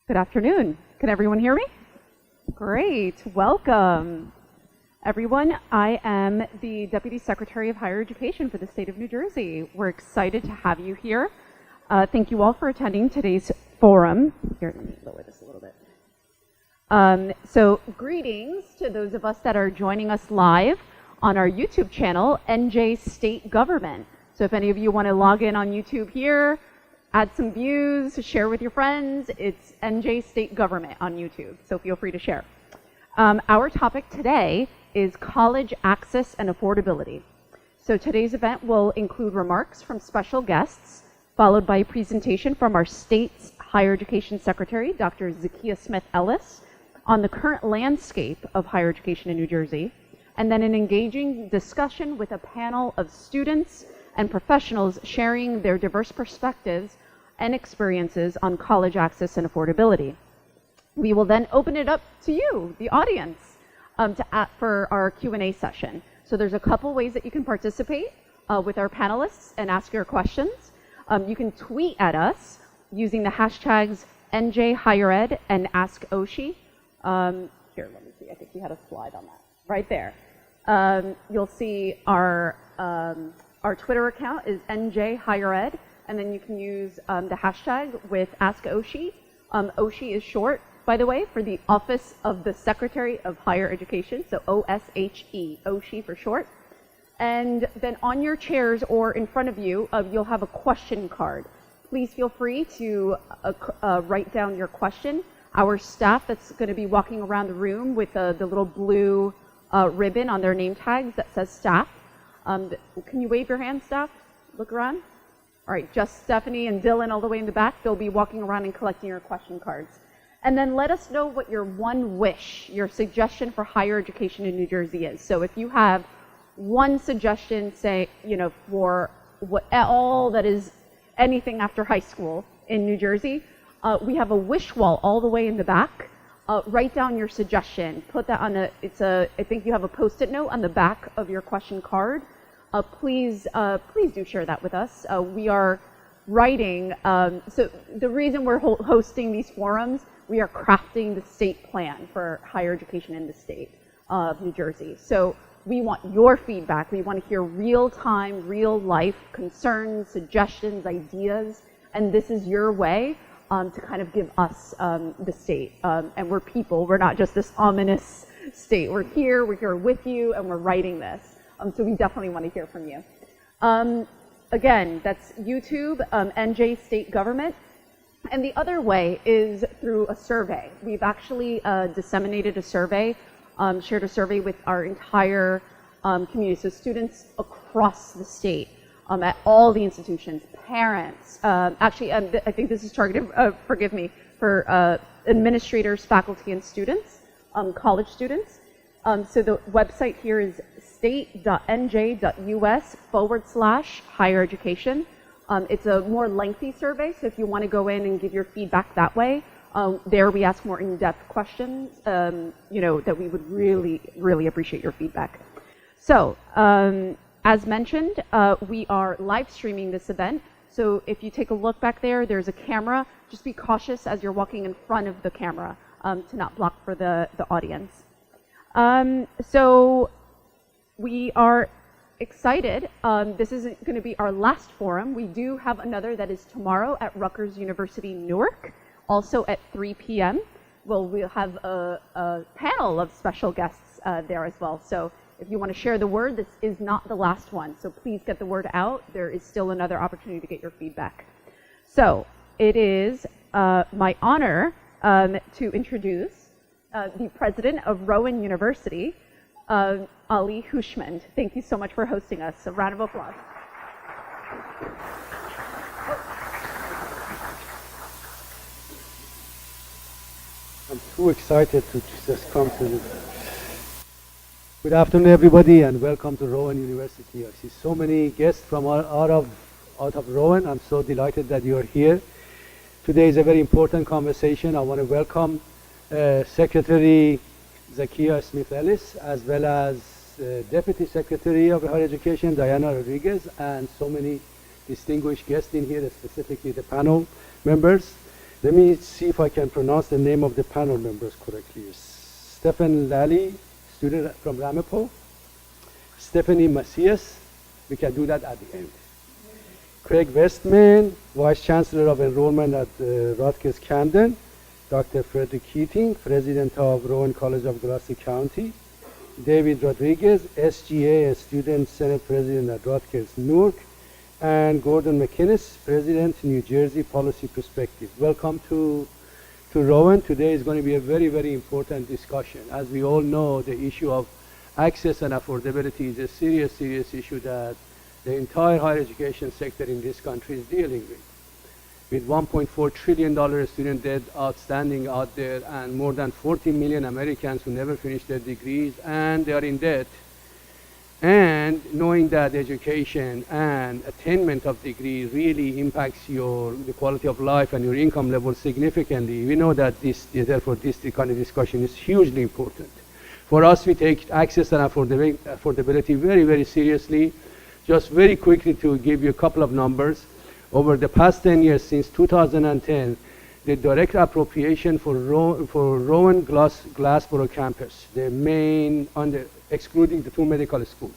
Good afternoon. Can everyone hear me? Great. Welcome. Everyone, I am the Deputy Secretary of Higher Education for the state of New Jersey. We're excited to have you here. Thank you all for attending today's forum. Here, let me lower this a little bit. So greetings to those of us that are joining us live on our YouTube channel, NJ State Government. So if any of you want to log in on YouTube here, add some views, share with your friends, it's NJ State Government on YouTube, so feel free to share. Our topic today is college access and affordability. So today's event will include remarks from special guests, followed by a presentation from our state's Higher Education Secretary, Dr. Zakiya Smith-Ellis, on the current landscape of higher education in New Jersey, and then an engaging discussion with a panel of students and professionals sharing their diverse perspectives and experiences on college access and affordability. We will then open it up to you, the audience, for our Q&A session. So there's a couple ways that you can participate with our panelists and ask your questions. You can tweet at us using the hashtags NJHigherEd and AskOSHE. Here, let me see. I think we had a slide on that. Right there. You'll see our Twitter account is NJHigherEd, and then you can use the hashtag with AskOSHE. OSHE is short, by the way, for the Office of the Secretary of Higher Education, so OSHE, OSHE for short. And then on your chairs or in front of you, you'll have a question card. Please feel free to write down your question. Our staff that's going to be walking around the room with the little blue ribbon on their name tags that says staff. Can you wave your hand, staff? Look around. All right, just Stephanie and Dylan all the way in the back. They'll be walking around and collecting your question cards. And then let us know what your one wish, your suggestion for higher education in New Jersey is. So if you have one suggestion, say, for all that is anything after high school in New Jersey, we have a wish wall all the way in the back. Write down your suggestion. Put that on I think you have a Post-it note on the back of your question card. Please do share that with us. We are writing, so the reason we're hosting these forums, we are crafting the state plan for higher education in the state of New Jersey. So we want your feedback. We want to hear real-time, real-life concerns, suggestions, ideas, and this is your way to kind of give us the state. And we're people. We're not just this ominous state. We're here with you, and we're writing this. So we definitely want to hear from you. Again, that's YouTube, NJ State Government. And the other way is through a survey. We've actually disseminated a survey, shared a survey with our entire community. So students across the state, at all the institutions, parents. Actually, I think this is targeted, forgive me, for administrators, faculty, and students, college students. So the website here is state.nj.us/higher education. It's a more lengthy survey, so if you want to go in and give your feedback that way, there we ask more in-depth questions, that we would really, really appreciate your feedback. So, as mentioned, we are live streaming this event. So if you take a look back there, there's a camera. Just be cautious as you're walking in front of the camera to not block for the audience. So we are excited. This isn't going to be our last forum. We do have another that is tomorrow at Rutgers University, Newark, also at 3 p.m. We'll have a panel of special guests there as well. So if you want to share the word, this is not the last one. So please get the word out. There is still another opportunity to get your feedback. So it is my honor to introduce the president of Rowan University, Ali Hushman. Thank you so much for hosting us. A round of applause. I'm too excited to just come to this. Good afternoon, everybody, and welcome to Rowan University. I see so many guests from out of Rowan. I'm so delighted that you're here. Today is a very important conversation. I want to welcome Secretary Zakiya Smith-Ellis, as well as Deputy Secretary of Higher Education, Davio Rodriguez, and so many distinguished guests in here, specifically the panel members. Let me see if I can pronounce the name of the panel members correctly. Stefan Lally, student from Ramapo. Stephanie Macias, we can do that at the end. Craig Westman, Vice Chancellor of Enrollment at Rutgers Camden. Dr. Frederick Keating, President of Rowan College of Gloucester County. David Rodriguez, SGA, a Student Senate President at Rutgers Newark. And Gordon McGinnis, President, New Jersey Policy Perspective. Welcome to Rowan. Today is going to be a very, very important discussion. As we all know, the issue of access and affordability is a serious, serious issue that the entire higher education sector in this country is dealing with $1.4 trillion student debt outstanding out there and more than 40 million Americans who never finished their degrees and they are in debt. And knowing that education and attainment of degree really impacts the quality of life and your income level significantly, we know that therefore this kind of discussion is hugely important. For us, we take access and affordability very, very seriously. Just very quickly to give you a couple of numbers. Over the past 10 years, since 2010, the direct appropriation for Rowan Glassboro campus, the main, excluding the two medical schools,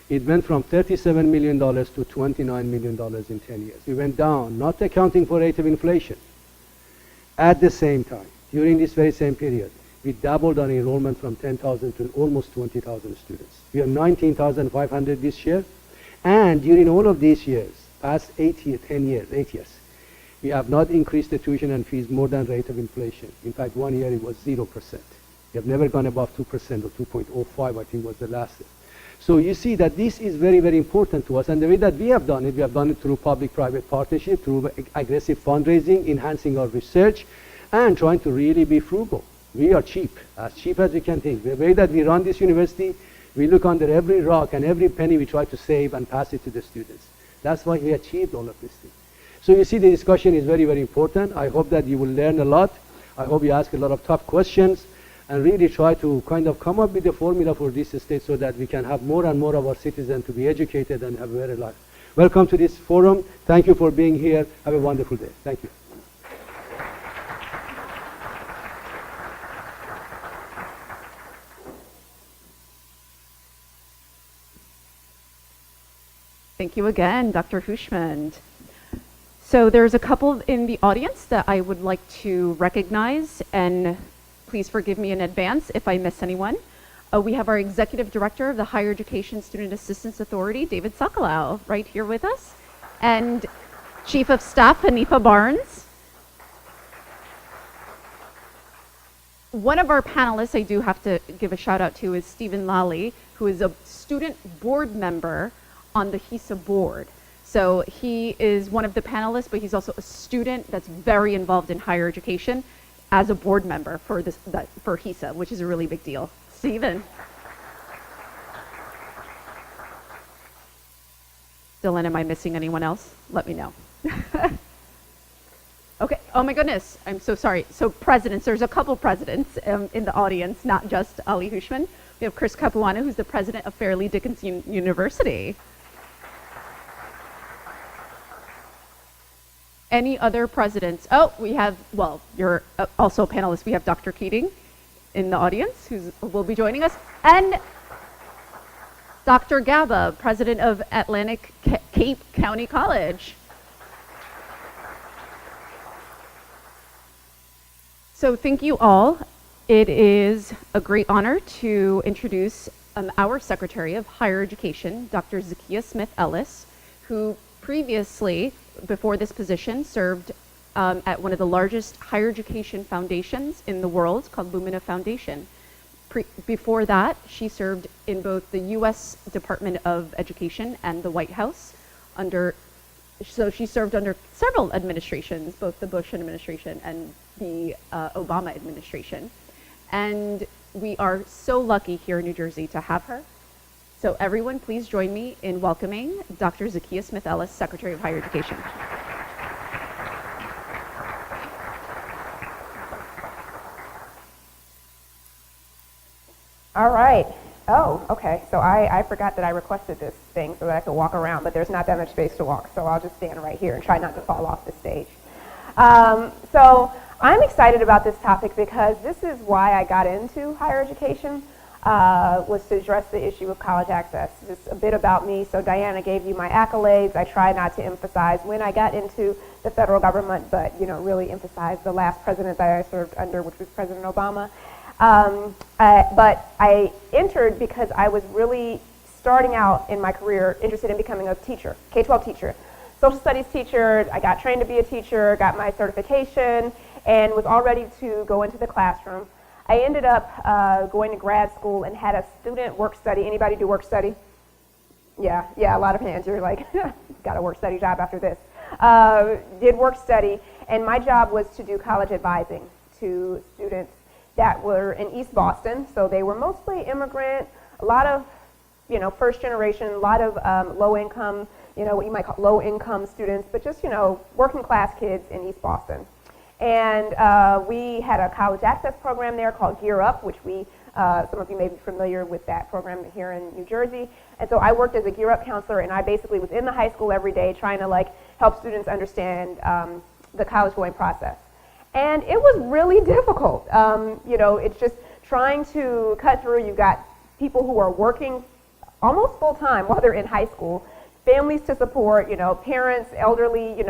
it went from $37 million to $29 million in 10 years. We went down, not accounting for rate of inflation. At the same time, during this very same period, we doubled our enrollment from 10,000 to almost 20,000 students. We are 19,500 this year. And during all of these years, past 8 years, we have not increased the tuition and fees more than rate of inflation. In fact, 1 year it was 0%. We have never gone above 2% or 2.05, I think was the last year. So you see that this is very, very important to us. And the way that we have done it through public-private partnership, through aggressive fundraising, enhancing our research, and trying to really be frugal. We are cheap as you can think. The way that we run this university, we look under every rock and every penny we try to save and pass it to the students. That's why we achieved all of this thing. So you see the discussion is very, very important. I hope that you will learn a lot. I hope you ask a lot of tough questions and really try to kind of come up with a formula for this state so that we can have more and more of our citizens to be educated and have a better life. Welcome to this forum. Thank you for being here. Have a wonderful day. Thank you. Thank you again, Dr. Hushman. So there's a couple in the audience that I would like to recognize, and please forgive me in advance if I miss anyone. We have our Executive Director of the Higher Education Student Assistance Authority, David Sokolow, right here with us, and Chief of Staff, Hanifa Barnes. One of our panelists I do have to give a shout out to is Stefan Lally, who is a student board member on the HESA board. So he is one of the panelists, but he's also a student that's very involved in higher education as a board member for HESA, which is a really big deal. Stephen. Dylan, am I missing anyone else? Let me know. Okay, oh my goodness, I'm so sorry. So presidents, there's a couple presidents in the audience, not just Ali Hushman. We have Chris Capuano, who's the president of Fairleigh Dickinson University. Any other presidents? Oh, we have, well, you're also a panelist. We have Dr. Keating in the audience who will be joining us. And Dr. Gaba, president of Atlantic Cape County College. So thank you all. It is a great honor to introduce our Secretary of Higher Education, Dr. Zakiya Smith-Ellis, who previously, before this position, served at one of the largest higher education foundations in the world called Lumina Foundation. Before that, she served in both the U.S. Department of Education and the White House so she served under several administrations, both the Bush administration and the Obama administration. And we are so lucky here in New Jersey to have her. So everyone, please join me in welcoming Dr. Zakiya Smith-Ellis, Secretary of Higher Education. All right. Oh, okay. So I forgot that I requested this thing so that I could walk around, but there's not that much space to walk, so I'll just stand right here and try not to fall off the stage. So I'm excited about this topic because this is why I got into higher education, was to address the issue of college access. Just a bit about me. So Diana gave you my accolades. I try not to emphasize when I got into the federal government, but really emphasize the last president that I served under, which was President Obama. But I entered because I was really starting out in my career interested in becoming a teacher, K-12 teacher. Social studies teacher, I got trained to be a teacher, got my certification, and was all ready to go into the classroom. I ended up going to grad school and had a student work study. Anybody do work study? Yeah, a lot of hands. You're like, got a work study job after this. Did work study, and my job was to do college advising to students that were in East Boston. So they were mostly immigrant, a lot of, first generation, a lot of low income, what you might call low income students, but just, working class kids in East Boston. And we had a college access program there called Gear Up, which some of you may be familiar with that program here in New Jersey. And so I worked as a Gear Up counselor, and I basically was in the high school every day trying to help students understand the college going process. And it was really difficult. It's just trying to cut through. You've got people who are working almost full time while they're in high school, families to support, parents, elderly,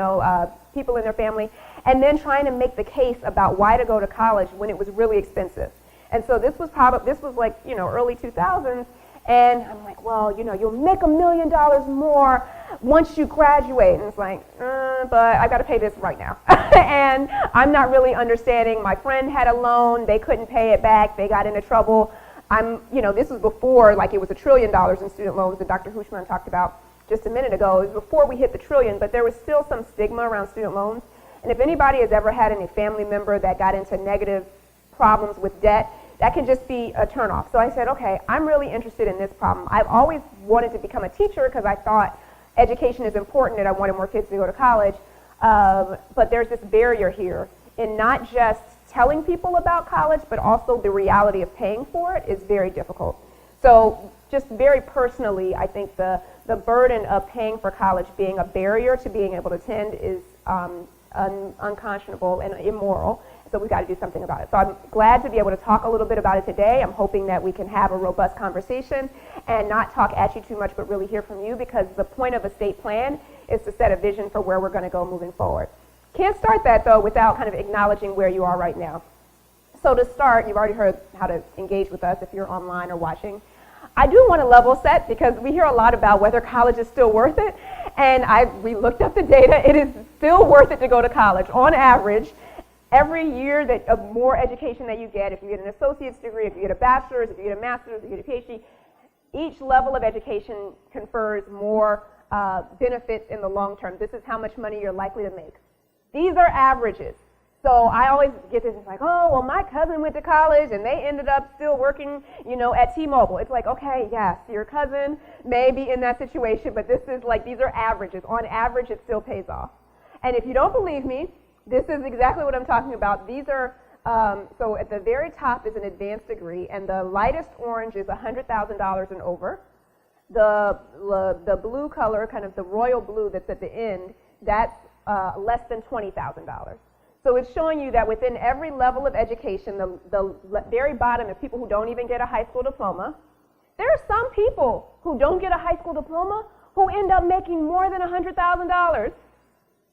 people in their family, and then trying to make the case about why to go to college when it was really expensive. And so this was early 2000s, and I'm like, well, you'll make $1 million more once you graduate. And it's like, but I got to pay this right now. And I'm not really understanding. My friend had a loan. They couldn't pay it back. They got into trouble. This was before, it was $1 trillion in student loans that Dr. Weissman talked about just a minute ago. It was before we hit the trillion, but there was still some stigma around student loans. And if anybody has ever had any family member that got into negative problems with debt, that can just be a turnoff. So I said, okay, I'm really interested in this problem. I've always wanted to become a teacher because I thought education is important and I wanted more kids to go to college. But there's this barrier here in not just telling people about college, but also the reality of paying for it is very difficult. So just very personally, I think the burden of paying for college being a barrier to being able to attend is unconscionable and immoral. So we've got to do something about it. So I'm glad to be able to talk a little bit about it today. I'm hoping that we can have a robust conversation and not talk at you too much, but really hear from you, because the point of a state plan is to set a vision for where we're going to go moving forward. Can't start that, though, without kind of acknowledging where you are right now. So to start, you've already heard how to engage with us if you're online or watching. I do want to level set because we hear a lot about whether college is still worth it, and we looked up the data. It is still worth it to go to college. On average, every year of more education that you get, if you get an associate's degree, if you get a bachelor's, if you get a master's, if you get a PhD, each level of education confers more benefits in the long term. This is how much money you're likely to make. These are averages. So I always get this, it's like, oh, well, my cousin went to college and they ended up still working, at T-Mobile. It's like, okay, yes, your cousin may be in that situation, but these are averages. On average, it still pays off. And if you don't believe me, this is exactly what I'm talking about. These are, so at the very top is an advanced degree, and the lightest orange is $100,000 and over. The blue color, kind of the royal blue that's at the end, that's less than $20,000. So it's showing you that within every level of education, the very bottom is people who don't even get a high school diploma. There are some people who don't get a high school diploma who end up making more than $100,000.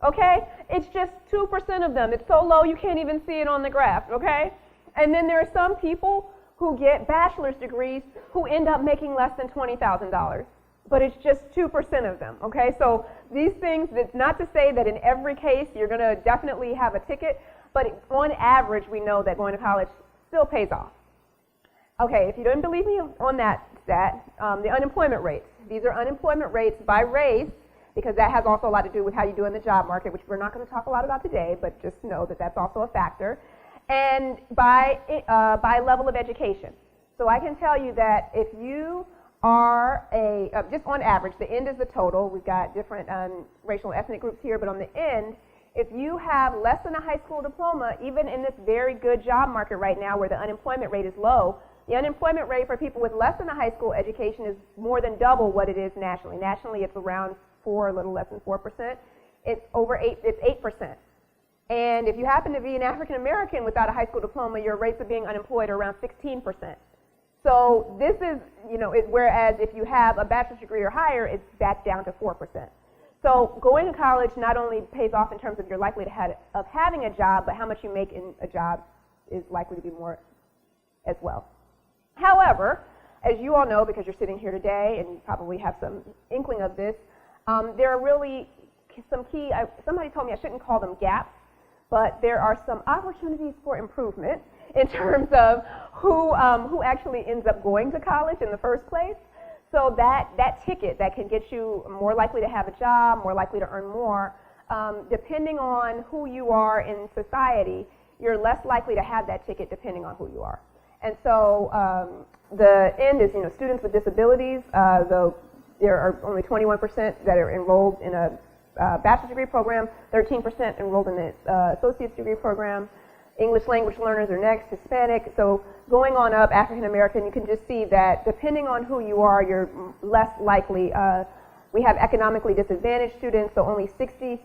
Okay? It's just 2% of them. It's so low you can't even see it on the graph, okay? And then there are some people who get bachelor's degrees who end up making less than $20,000. But it's just 2% of them, okay? So these things, it's not to say that in every case you're going to definitely have a ticket, but on average we know that going to college still pays off. Okay, if you don't believe me on that stat, the unemployment rates. These are unemployment rates by race, because that has also a lot to do with how you do in the job market, which we're not going to talk a lot about today, but just know that that's also a factor. And by level of education. So I can tell you that if you are just on average, the end is the total. We've got different racial and ethnic groups here, but on the end, if you have less than a high school diploma, even in this very good job market right now where the unemployment rate is low, the unemployment rate for people with less than a high school education is more than double what it is nationally. Nationally, it's around 4, a little less than 4%. It's over 8%. And if you happen to be an African American without a high school diploma, your rates of being unemployed are around 16%. So this is, whereas if you have a bachelor's degree or higher, it's back down to 4%. So going to college not only pays off in terms of your likelihood of having a job, but how much you make in a job is likely to be more as well. However, as you all know, because you're sitting here today and you probably have some inkling of this, there are really some key, somebody told me I shouldn't call them gaps, but there are some opportunities for improvement in terms of who actually ends up going to college in the first place. So that ticket that can get you more likely to have a job, more likely to earn more, depending on who you are in society, you're less likely to have that ticket depending on who you are. And so the end is, students with disabilities, though there are only 21% that are enrolled in a bachelor's degree program, 13% enrolled in the associate's degree program. English language learners are next, Hispanic. So going on up, African American, you can just see that depending on who you are, you're less likely. We have economically disadvantaged students, so only 60%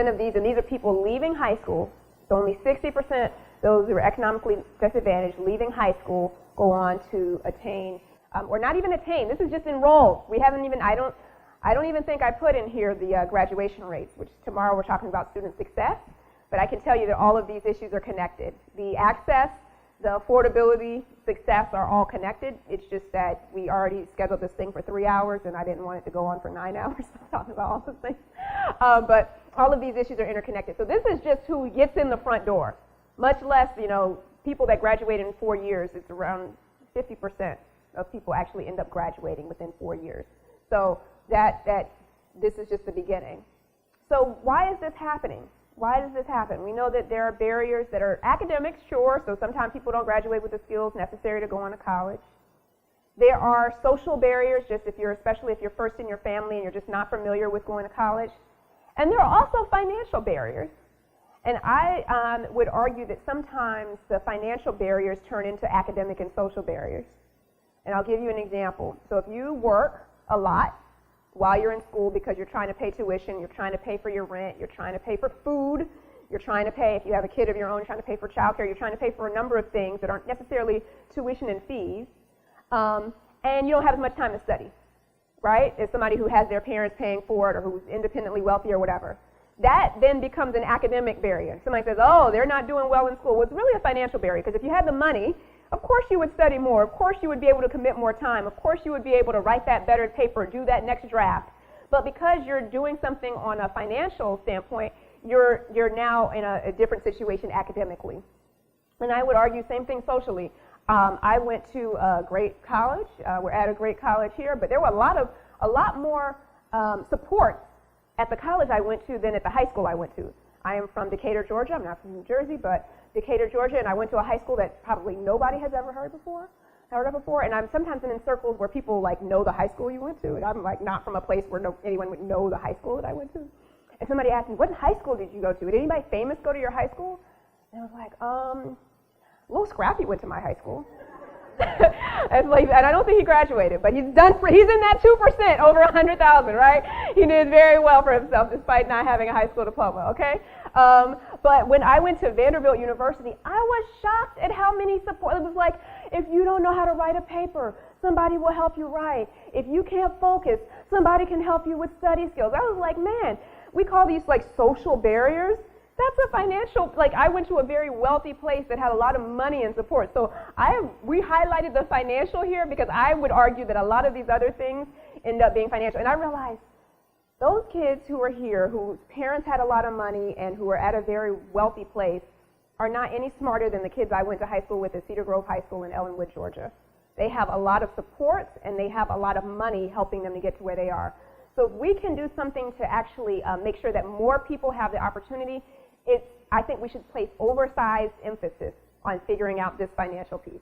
of these, and these are people leaving high school, so only 60%, those who are economically disadvantaged leaving high school, go on to attain, or not even attain, this is just enroll. We haven't even, I don't even think I put in here the graduation rates, which tomorrow we're talking about student success, but I can tell you that all of these issues are connected. The access, the affordability, success are all connected. It's just that we already scheduled this thing for 3 hours and I didn't want it to go on for 9 hours talking about all those things. But all of these issues are interconnected. So this is just who gets in the front door, much less, people that graduate in 4 years. It's around 50% of people actually end up graduating within 4 years. So this is just the beginning. So why is this happening? Why does this happen? We know that there are barriers that are academics, sure, so sometimes people don't graduate with the skills necessary to go on to college. There are social barriers, especially if you're first in your family and you're just not familiar with going to college. And there are also financial barriers. And I would argue that sometimes the financial barriers turn into academic and social barriers. And I'll give you an example. So if you work a lot while you're in school because you're trying to pay tuition, you're trying to pay for your rent, you're trying to pay for food, you're trying to pay, if you have a kid of your own, you're trying to pay for childcare, you're trying to pay for a number of things that aren't necessarily tuition and fees, and you don't have as much time to study, right? As somebody who has their parents paying for it or who's independently wealthy or whatever. That then becomes an academic barrier. Somebody says, oh, they're not doing well in school. Well, it's really a financial barrier because if you had the money, of course you would study more. Of course you would be able to commit more time. Of course you would be able to write that better paper, do that next draft. But because you're doing something on a financial standpoint, you're now in a different situation academically. And I would argue same thing socially. I went to a great college. We're at a great college here, but there were a lot more support at the college I went to than at the high school I went to. I am from Decatur, Georgia. I'm not from New Jersey, but Decatur, Georgia, and I went to a high school that probably nobody has ever heard of before, and I'm sometimes in circles where people know the high school you went to, and I'm not from a place where anyone would know the high school that I went to. And somebody asked me, what high school did you go to? Did anybody famous go to your high school? And I was like, Lil Scrappy went to my high school. And I don't think he graduated, but he's in that 2%, over 100,000, right? He did very well for himself despite not having a high school diploma, okay? But when I went to Vanderbilt University, I was shocked at how many support. It was like, if you don't know how to write a paper, somebody will help you write. If you can't focus, somebody can help you with study skills. I was like, man, we call these social barriers. That's a financial, I went to a very wealthy place that had a lot of money and support. So we highlighted the financial here because I would argue that a lot of these other things end up being financial. And I realized those kids who are here, whose parents had a lot of money and who are at a very wealthy place, are not any smarter than the kids I went to high school with at Cedar Grove High School in Ellenwood, Georgia. They have a lot of support and they have a lot of money helping them to get to where they are. So if we can do something to actually make sure that more people have the opportunity, I think we should place oversized emphasis on figuring out this financial piece.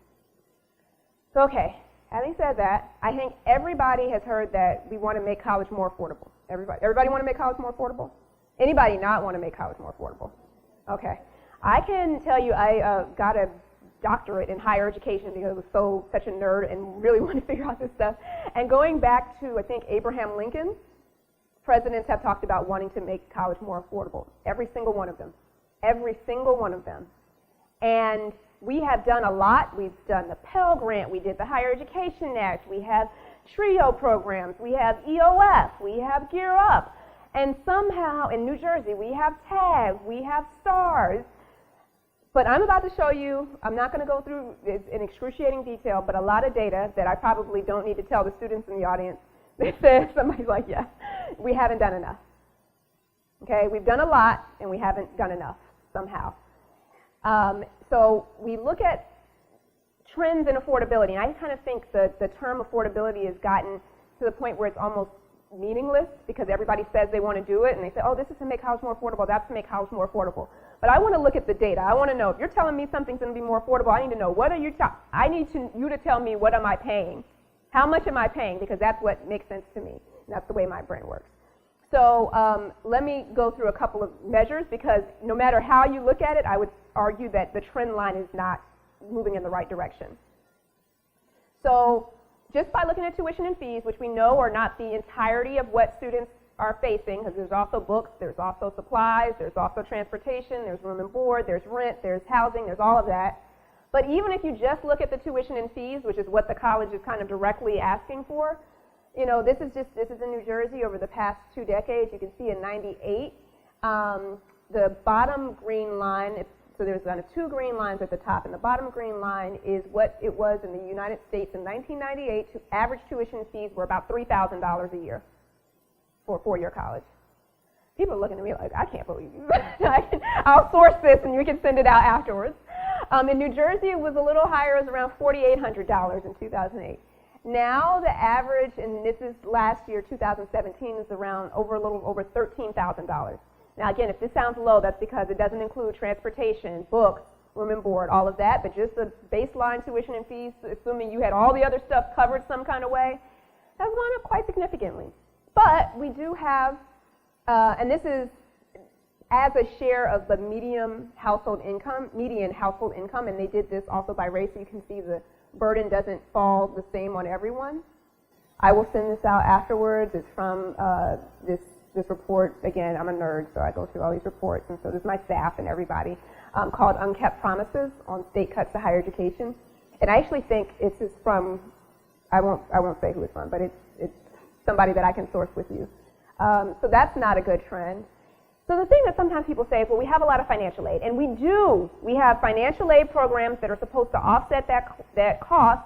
So, okay, having said that, I think everybody has heard that we want to make college more affordable. Everybody want to make college more affordable? Anybody not want to make college more affordable? Okay. I can tell you I got a doctorate in higher education because I was such a nerd and really wanted to figure out this stuff. And going back to, I think, Abraham Lincoln, presidents have talked about wanting to make college more affordable. Every single one of them. every single one of them. And we have done a lot. We've done the Pell Grant, we did the Higher Education Act, we have TRIO programs, we have EOF, we have Gear Up, and somehow in New Jersey we have TAG, we have STARS. But I'm about to show you, I'm not going to go through it in excruciating detail, but a lot of data that I probably don't need to tell the students in the audience. They said, somebody's like, yeah, we haven't done enough. Okay, we've done a lot and we haven't done enough somehow. So we look at trends in affordability, and I kind of think the term affordability has gotten to the point where it's almost meaningless because everybody says they want to do it, and they say, oh, this is to make house more affordable, that's to make house more affordable. But I want to look at the data. I want to know, if you're telling me something's going to be more affordable, I need to know, what are you I need you to tell me, what am I paying? How much am I paying? Because that's what makes sense to me. And that's the way my brain works. So let me go through a couple of measures, because no matter how you look at it, I would argue that the trend line is not moving in the right direction. So just by looking at tuition and fees, which we know are not the entirety of what students are facing, because there's also books, there's also supplies, there's also transportation, there's room and board, there's rent, there's housing, there's all of that. But even if you just look at the tuition and fees, which is what the college is kind of directly asking for, you know, this is in New Jersey over the past 2 decades. You can see in '98, the bottom green line, so there's kind of 2 green lines at the top, and the bottom green line is what it was in the United States in 1998. Average tuition fees were about $3,000 a year for a 4-year college. People are looking at me like, I can't believe you. I'll source this and you can send it out afterwards. In New Jersey, it was a little higher. It was around $4,800 in 2008. Now the average, and this is last year, 2017, is around a little over $13,000. Now again, if this sounds low, that's because it doesn't include transportation, books, room and board, all of that, but just the baseline tuition and fees, assuming you had all the other stuff covered some kind of way, has gone up quite significantly. But we do have, and this is as a share of the median household income, and they did this also by race, so you can see the burden doesn't fall the same on everyone. I will send this out afterwards. It's from this report. Again, I'm a nerd, so I go through all these reports, and so does my staff and everybody, called Unkept Promises on State Cuts to Higher Education. And I actually think it's from, I won't say who it's from, but it's somebody that I can source with you. So that's not a good trend. So the thing that sometimes people say is, well, we have a lot of financial aid, and we do. We have financial aid programs that are supposed to offset that cost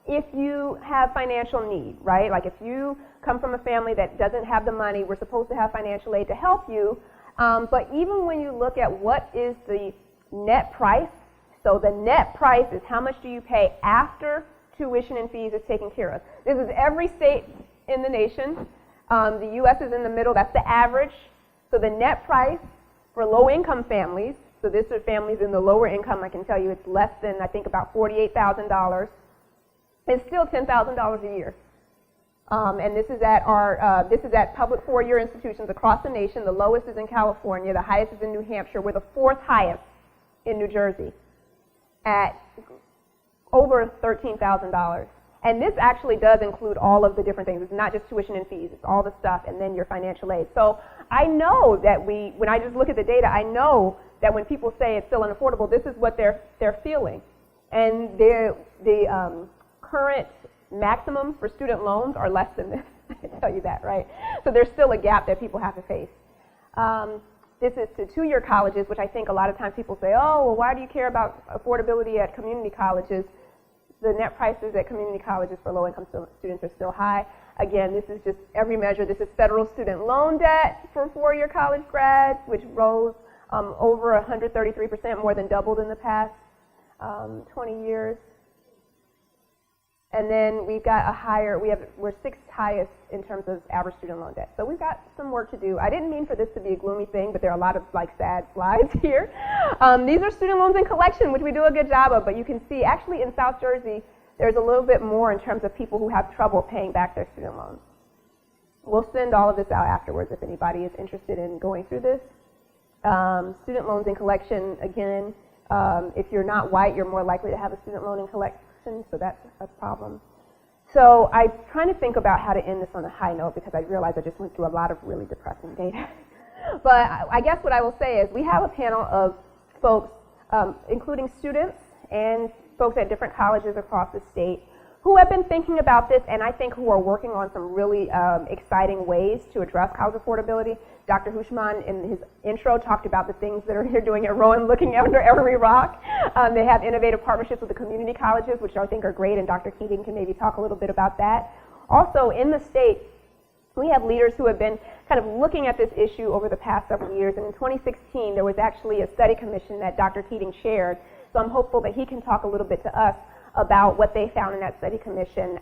if you have financial need, right? Like if you come from a family that doesn't have the money, we're supposed to have financial aid to help you. But even when you look at what is the net price, so the net price is how much do you pay after tuition and fees is taken care of. This is every state in the nation. The U.S. is in the middle. That's the average. So the net price for low-income families, so this are families in the lower income, I can tell you it's less than, I think, about $48,000. It's still $10,000 a year. And this is at public 4-year institutions across the nation. The lowest is in California. The highest is in New Hampshire. We're the 4th highest in New Jersey at over $13,000. And this actually does include all of the different things. It's not just tuition and fees. It's all the stuff and then your financial aid. So I know that when I just look at the data, I know that when people say it's still unaffordable, this is what they're feeling. And the current maximums for student loans are less than this. I can tell you that, right? So there's still a gap that people have to face. This is to 2-year colleges, which I think a lot of times people say, oh, well, why do you care about affordability at community colleges? The net prices at community colleges for low-income students are still high. Again, this is just every measure. This is federal student loan debt for 4-year college grads, which rose over 133%, more than doubled in the past 20 years. And then we've got we're 6th highest in terms of average student loan debt. So we've got some work to do. I didn't mean for this to be a gloomy thing, but there are a lot of sad slides here. These are student loans in collection, which we do a good job of, but you can see actually in South Jersey, there's a little bit more in terms of people who have trouble paying back their student loans. We'll send all of this out afterwards if anybody is interested in going through this. Student loans in collection, again, if you're not white, you're more likely to have a student loan in collection. So that's a problem. So I'm trying to think about how to end this on a high note because I realized I just went through a lot of really depressing data. But I guess what I will say is we have a panel of folks, including students and folks at different colleges across the state, who have been thinking about this, and I think who are working on some really exciting ways to address college affordability. Dr. Hushman, in his intro, talked about the things that they're doing at Rowan, looking under every rock. They have innovative partnerships with the community colleges, which I think are great, and Dr. Keating can maybe talk a little bit about that. Also, in the state, we have leaders who have been kind of looking at this issue over the past several years. And in 2016, there was actually a study commission that Dr. Keating chaired. So I'm hopeful that he can talk a little bit to us about what they found in that study commission,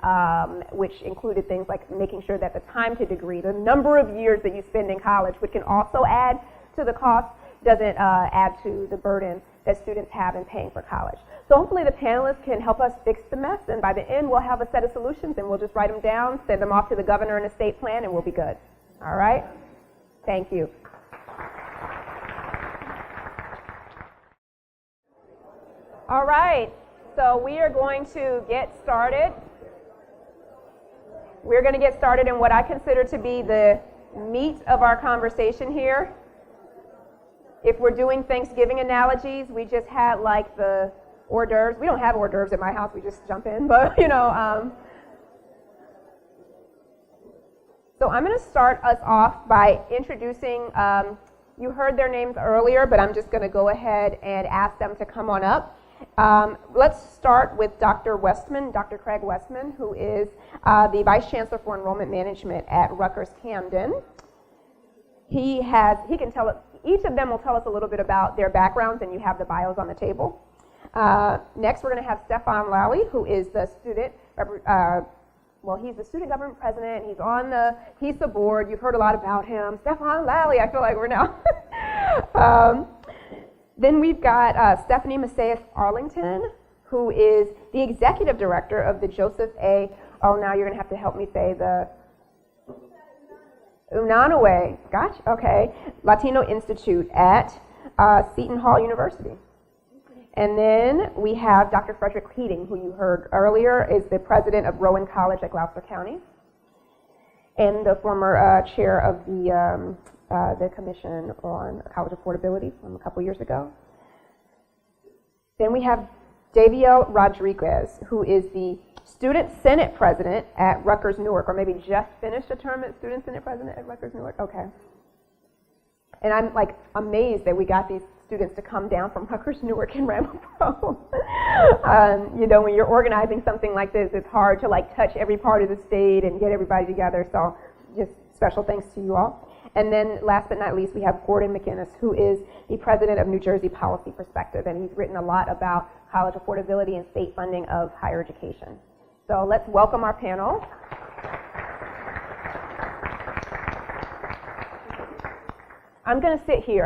which included things like making sure that the time to degree, the number of years that you spend in college, which can also add to the cost, doesn't add to the burden that students have in paying for college. So hopefully the panelists can help us fix the mess, and by the end we'll have a set of solutions, and we'll just write them down, send them off to the governor in a state plan, and we'll be good. All right? Thank you. All right, so we are going to get started. We're going to get started in what I consider to be the meat of our conversation here. If we're doing Thanksgiving analogies, we just had like the hors d'oeuvres. We don't have hors d'oeuvres at my house, we just jump in, but you know. So I'm going to start us off by introducing, you heard their names earlier, but I'm just going to go ahead and ask them to come on up. Let's start with Dr. Westman, Dr. Craig Westman, who is the Vice Chancellor for Enrollment Management at Rutgers-Camden. He can tell us, each of them will tell us a little bit about their backgrounds, and you have the bios on the table. Next, we're going to have Stefan Lally, who is the student, he's the student government president. He's the board. You've heard a lot about him. Stefan Lally, I feel like we're now. Then we've got Stephanie Macias Arlington, who is the executive director of the Joseph A. Oh, now you're going to have to help me say the Yunano, gotcha, okay, Latino Institute at Seton Hall University. And then we have Dr. Frederick Keating, who you heard earlier, is the president of Rowan College at Gloucester County, and the former chair of the Commission on College Affordability from a couple years ago. Then we have Davio Rodriguez, who is the Student Senate President at Rutgers Newark, or maybe just finished a term as Student Senate President at Rutgers Newark. Okay. And I'm like amazed that we got these students to come down from Rutgers Newark and Ramapo. You know, when you're organizing something like this, it's hard to like touch every part of the state and get everybody together. So just special thanks to you all. And then last but not least, we have M McGinnis, who is the president of New Jersey Policy Perspective, and he's written a lot about college affordability and state funding of higher education. So let's welcome our panel. I'm going to sit here.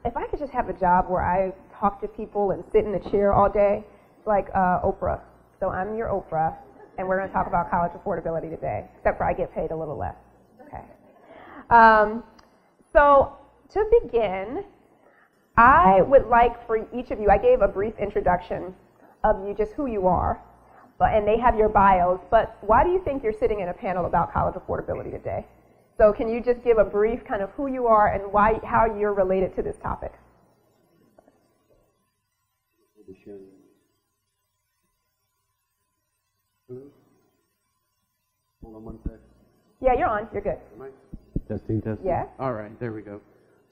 If I could just have a job where I talk to people and sit in a chair all day, it's like Oprah. So I'm your Oprah, and we're going to talk about college affordability today, except for I get paid a little less. Okay. So to begin, I would like for each of you, I gave a brief introduction of you, just who you are, and they have your bios, but why do you think you're sitting in a panel about college affordability today? So can you just give a brief kind of who you are and how you're related to this topic? Hold on one sec. Yeah, you're on. You're good. Am I? Testing. Yeah. All right, there we go.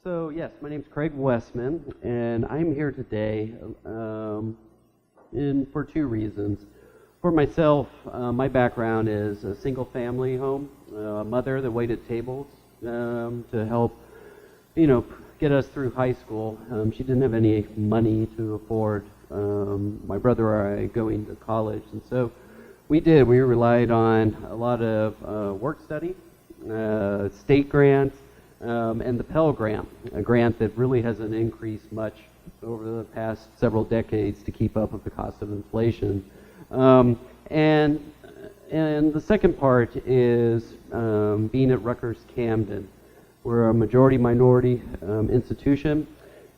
So yes, my name's Craig Westman, and I'm here today for two reasons. For myself, my background is a single-family home, a mother that waited tables to help, get us through high school. She didn't have any money to afford my brother or I going to college, and so we relied on a lot of work study, state grants, and the Pell Grant, a grant that really hasn't increased much over the past several decades to keep up with the cost of inflation. And the second part is being at Rutgers-Camden. We're a majority-minority institution,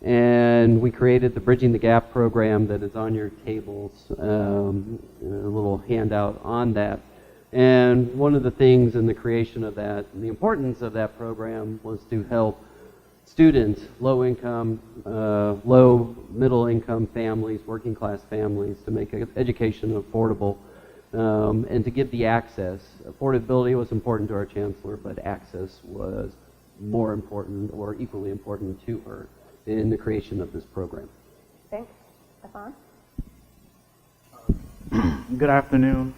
and we created the Bridging the Gap program that is on your tables, a little handout on that. And one of the things in the creation of that, and the importance of that program, was to help students, low income, low middle income families, working class families, to make education affordable, and to give the access. Affordability was important to our chancellor, but access was more important or equally important to her in the creation of this program. Thanks. Stefan? Good afternoon.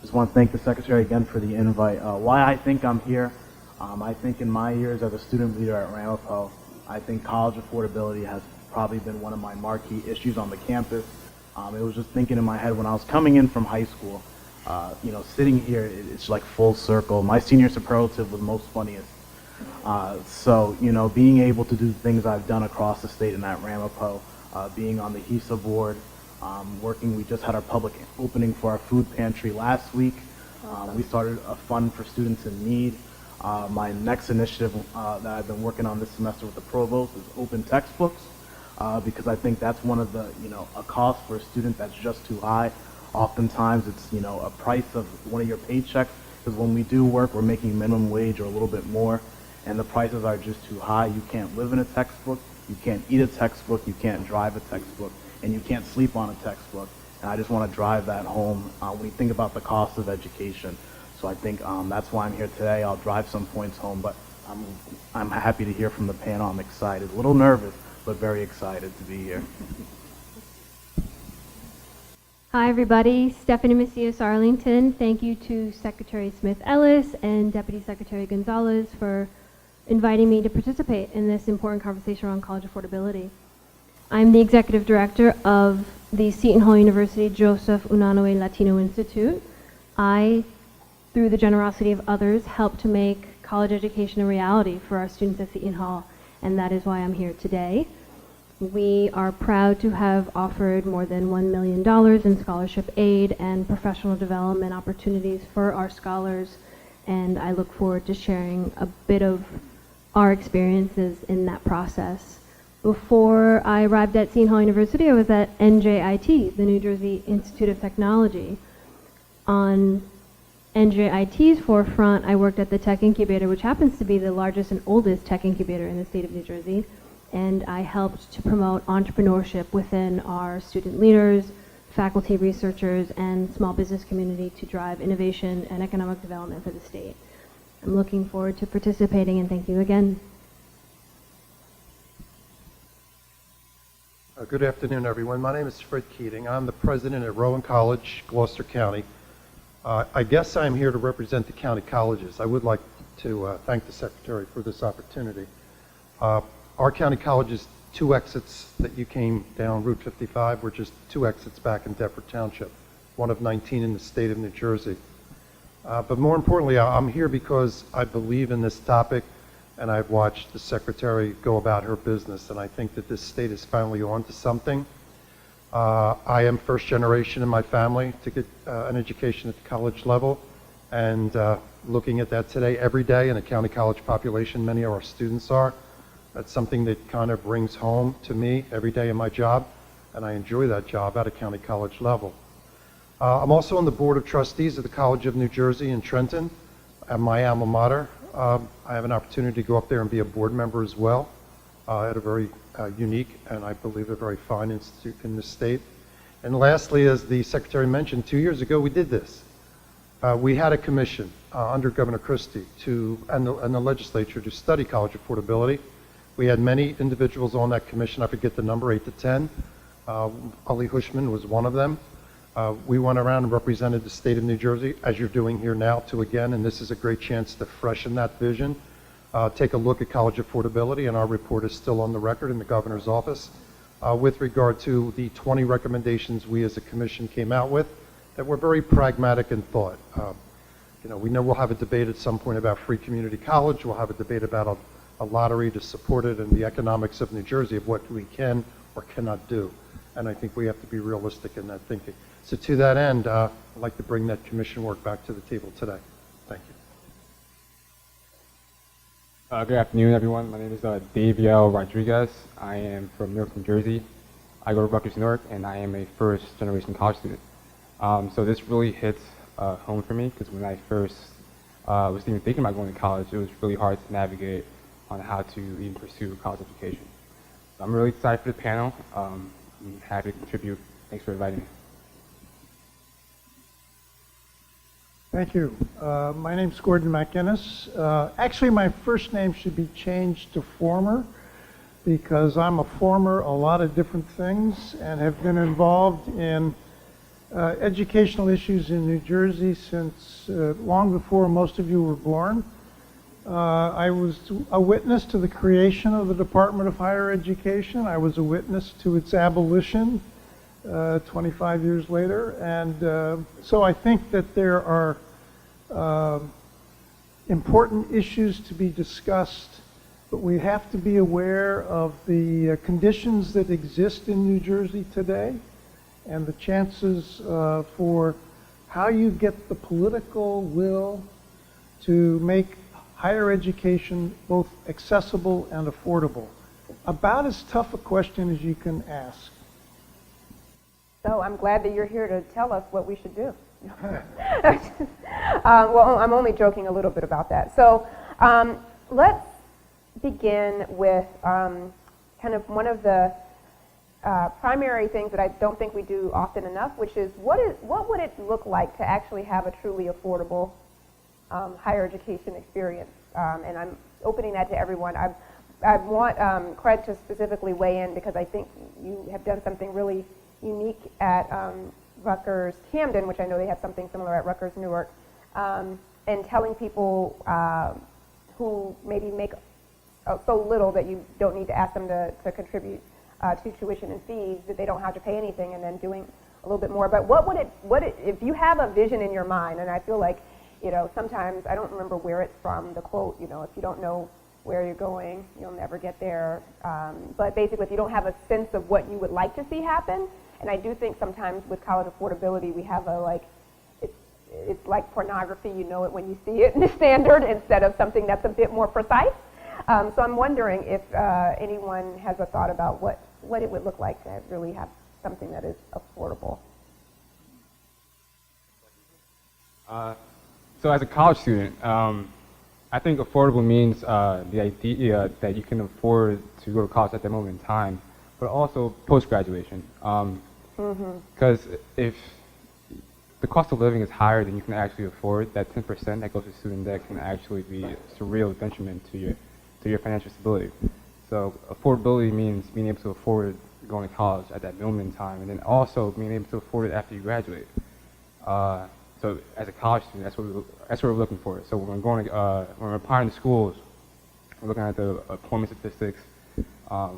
Just want to thank the Secretary again for the invite. Why I think I'm here, I think in my years as a student leader at Ramapo, I think college affordability has probably been one of my marquee issues on the campus. It was just thinking in my head when I was coming in from high school, you know, sitting here, it's like full circle. My senior superlative was most funniest. So, you know, being able to do things I've done across the state and at Ramapo, being on the HISA board, we just had our public opening for our food pantry last week. We started a fund for students in need. My next initiative that I've been working on this semester with the provost is open textbooks, because I think that's one of the, you know, a cost for a student that's just too high. Oftentimes it's, you know, a price of one of your paychecks, because when we do work, we're making minimum wage or a little bit more, and the prices are just too high. You can't live in a textbook, you can't eat a textbook, you can't drive a textbook, and you can't sleep on a textbook. And I just want to drive that home when you think about the cost of education. So I think that's why I'm here today. I'll drive some points home, but I'm happy to hear from the panel. I'm excited, a little nervous, but very excited to be here. Hi everybody, Stephanie Macias, Arlington. Thank you to Secretary Smith-Ellis and Deputy Secretary Gonzalez for inviting me to participate in this important conversation around college affordability. I'm the Executive Director of the Seton Hall University Joseph Unanue Latino Institute. I, through the generosity of others, help to make college education a reality for our students at Seton Hall, and that is why I'm here today. We are proud to have offered more than $1 million in scholarship aid and professional development opportunities for our scholars, and I look forward to sharing a bit of our experiences in that process. Before I arrived at Seton Hall University, I was at NJIT, the New Jersey Institute of Technology. On NJIT's forefront, I worked at the Tech Incubator, which happens to be the largest and oldest tech incubator in the state of New Jersey. And I helped to promote entrepreneurship within our student leaders, faculty, researchers, and small business community to drive innovation and economic development for the state. I'm looking forward to participating, and thank you again. Good afternoon, everyone. My name is Fred Keating. I'm the president at Rowan College, Gloucester County. I guess I'm here to represent the county colleges. I would like to thank the Secretary for this opportunity. Our county college's 2 exits that you came down Route 55 were just 2 exits back in Deptford Township, one of 19 in the state of New Jersey. But more importantly, I'm here because I believe in this topic, and I've watched the Secretary go about her business, and I think that this state is finally on to something. I am first generation in my family to get an education at the college level, and looking at that today, every day in a county college population, many of our students are. That's something that kind of brings home to me every day in my job, and I enjoy that job at a county college level. I'm also on the Board of Trustees of the College of New Jersey in Trenton, at my alma mater. I have an opportunity to go up there and be a board member as well at a very unique and I believe a very fine institute in the state. And lastly, as the Secretary mentioned, 2 years ago we did this. We had a commission under Governor Christie and the legislature to study college affordability. We had many individuals on that commission. I forget the number, 8 to 10. Ali Hushman was one of them. We went around and represented the state of New Jersey, as you're doing here now, and this is a great chance to freshen that vision. Take a look at college affordability, and our report is still on the record in the governor's office with regard to the 20 recommendations we as a commission came out with that were very pragmatic in thought. We know we'll have a debate at some point about free community college. We'll have a debate about a lottery to support it and the economics of New Jersey of what we can or cannot do. And I think we have to be realistic in that thinking. So to that end, I'd like to bring that commission work back to the table today. Thank you. Good afternoon, everyone. My name is Davio Rodriguez. I am from Newark, New Jersey. I go to Rutgers, Newark, and I am a first-generation college student. So this really hits home for me, because when I first was even thinking about going to college, it was really hard to navigate on how to even pursue a college education. So I'm really excited for the panel. I'm happy to contribute. Thanks for inviting me. Thank you. My name's Gordon McGinnis. Actually, my first name should be changed to former, because I'm a former a lot of different things and have been involved in educational issues in New Jersey since long before most of you were born. I was a witness to the creation of the Department of Higher Education. I was a witness to its abolition 25 years later. And so I think that there are important issues to be discussed, but we have to be aware of the conditions that exist in New Jersey today and the chances for how you get the political will to make higher education both accessible and affordable. About as tough a question as you can ask. So I'm glad that you're here to tell us what we should do. Well, I'm only joking a little bit about that. So let's begin with kind of one of the primary things that I don't think we do often enough, which is what would it look like to actually have a truly affordable higher education experience? And I'm opening that to everyone. I want Craig to specifically weigh in, because I think you have done something really unique at Rutgers Camden, which I know they have something similar at Rutgers Newark, and telling people who maybe make so little that you don't need to ask them to contribute to tuition and fees, that they don't have to pay anything, and then doing a little bit more. But if you have a vision in your mind, and I feel like, you know, sometimes, I don't remember where it's from, the quote, you know, if you don't know where you're going, you'll never get there. But basically, if you don't have a sense of what you would like to see happen, and I do think sometimes with college affordability, we have a, like, it's like pornography, you know it when you see it in the standard, instead of something that's a bit more precise. So I'm wondering if anyone has a thought about what it would look like to really have something that is affordable. So as a college student, I think affordable means the idea that you can afford to go to college at that moment in time, but also post-graduation. Because if the cost of living is higher than you can actually afford, that 10% that goes to student debt can actually be a real detriment to your financial stability. So affordability means being able to afford going to college at that moment in time, and then also being able to afford it after you graduate. So as a college student, that's what we're looking for. So when we're applying to schools, we're looking at the employment statistics,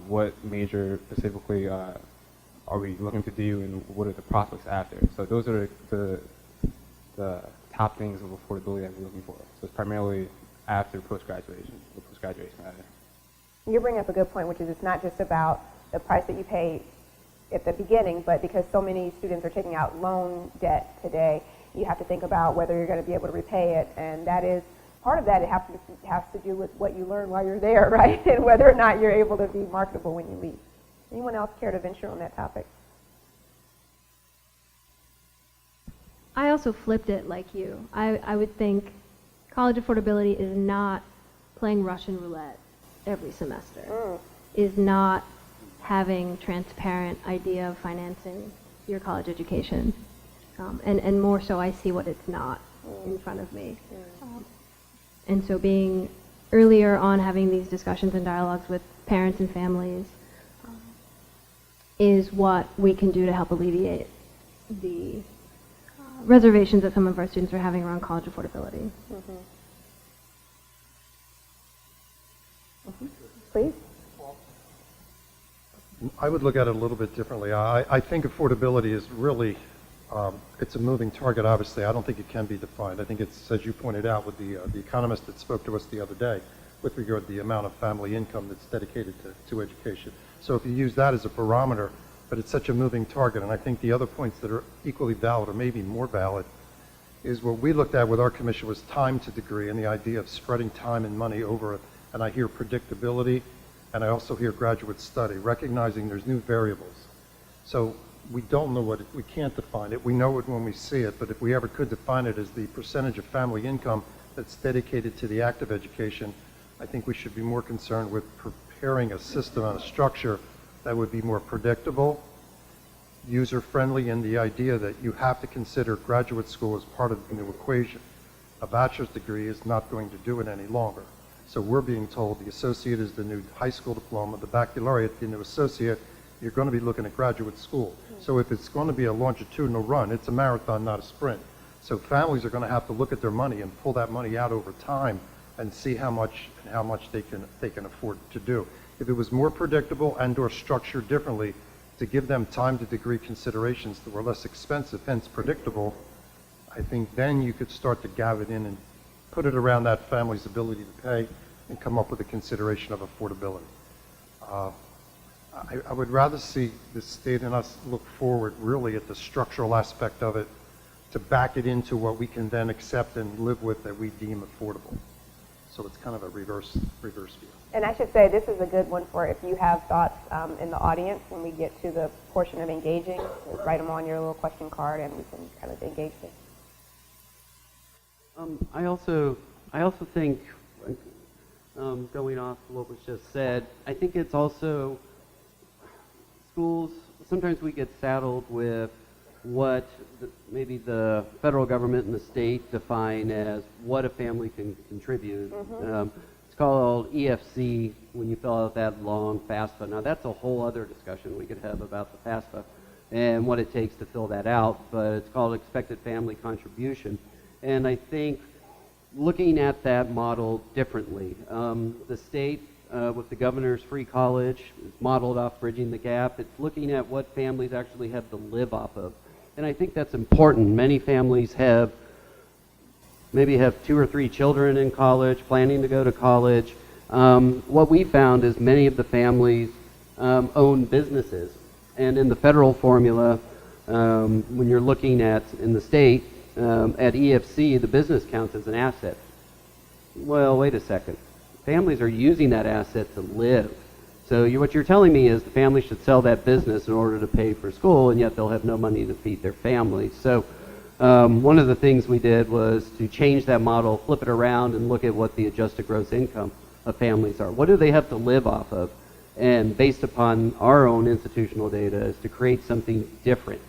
what major specifically are we looking to do, and what are the prospects after. So those are the top things of affordability that we're looking for. So it's primarily after post-graduation, or post-graduation rather. You bring up a good point, which is it's not just about the price that you pay at the beginning, but because so many students are taking out loan debt today, you have to think about whether you're going to be able to repay it, and that is part of that. It has to do with what you learn while you're there, right? And whether or not you're able to be marketable when you leave. Anyone else care to venture on that topic? I also flipped it like you. I would think college affordability is not playing Russian roulette every semester, is not having transparent idea of financing your college education. And more so, I see what it's not in front of me. And so being earlier on having these discussions and dialogues with parents and families is what we can do to help alleviate the reservations that some of our students are having around college affordability. Please. I would look at it a little bit differently. I think affordability is really, it's a moving target, obviously. I don't think it can be defined. I think it's, as you pointed out, with the economist that spoke to us the other day, with regard to the amount of family income that's dedicated to education. So if you use that as a barometer, but it's such a moving target, and I think the other points that are equally valid, or maybe more valid, is what we looked at with our commission was time to degree, and the idea of spreading time and money over it. And I hear predictability, and I also hear graduate study, recognizing there's new variables. So we don't know what we can't define it. We know it when we see it, but if we ever could define it as the percentage of family income that's dedicated to the active education, I think we should be more concerned with preparing a system and a structure that would be more predictable, user-friendly, and the idea that you have to consider graduate school as part of the new equation. A bachelor's degree is not going to do it any longer. So we're being told the associate is the new high school diploma, the baccalaureate, the new associate. You're going to be looking at graduate school. So if it's going to be a longitudinal run, it's a marathon, not a sprint. So families are going to have to look at their money and pull that money out over time and see how much they can afford to do. If it was more predictable and or structured differently to give them time to degree considerations that were less expensive, hence predictable, I think then you could start to gather it in and put it around that family's ability to pay and come up with a consideration of affordability. I would rather see the state and us look forward really at the structural aspect of it to back it into what we can then accept and live with that we deem affordable. So it's kind of a reverse view. And I should say this is a good one for if you have thoughts in the audience when we get to the portion of engaging. Write them on your little question card and we can kind of engage them. I also think, going off what was just said, I think it's also schools, sometimes we get saddled with what maybe the federal government and the state define as what a family can contribute. It's called EFC when you fill out that long FAFSA. Now that's a whole other discussion we could have about the FAFSA and what it takes to fill that out, but it's called expected family contribution. And I think looking at that model differently, the state with the governor's free college is modeled off bridging the gap. It's looking at what families actually have to live off of. And I think that's important. Many families maybe have 2 or 3 children in college, planning to go to college. What we found is many of the families own businesses. And in the federal formula, when you're looking at, in the state, at EFC, the business counts as an asset. Well, wait a second. Families are using that asset to live. So what you're telling me is the family should sell that business in order to pay for school, and yet they'll have no money to feed their family. So one of the things we did was to change that model, flip it around, and look at what the adjusted gross income of families are. What do they have to live off of? And based upon our own institutional data is to create something different.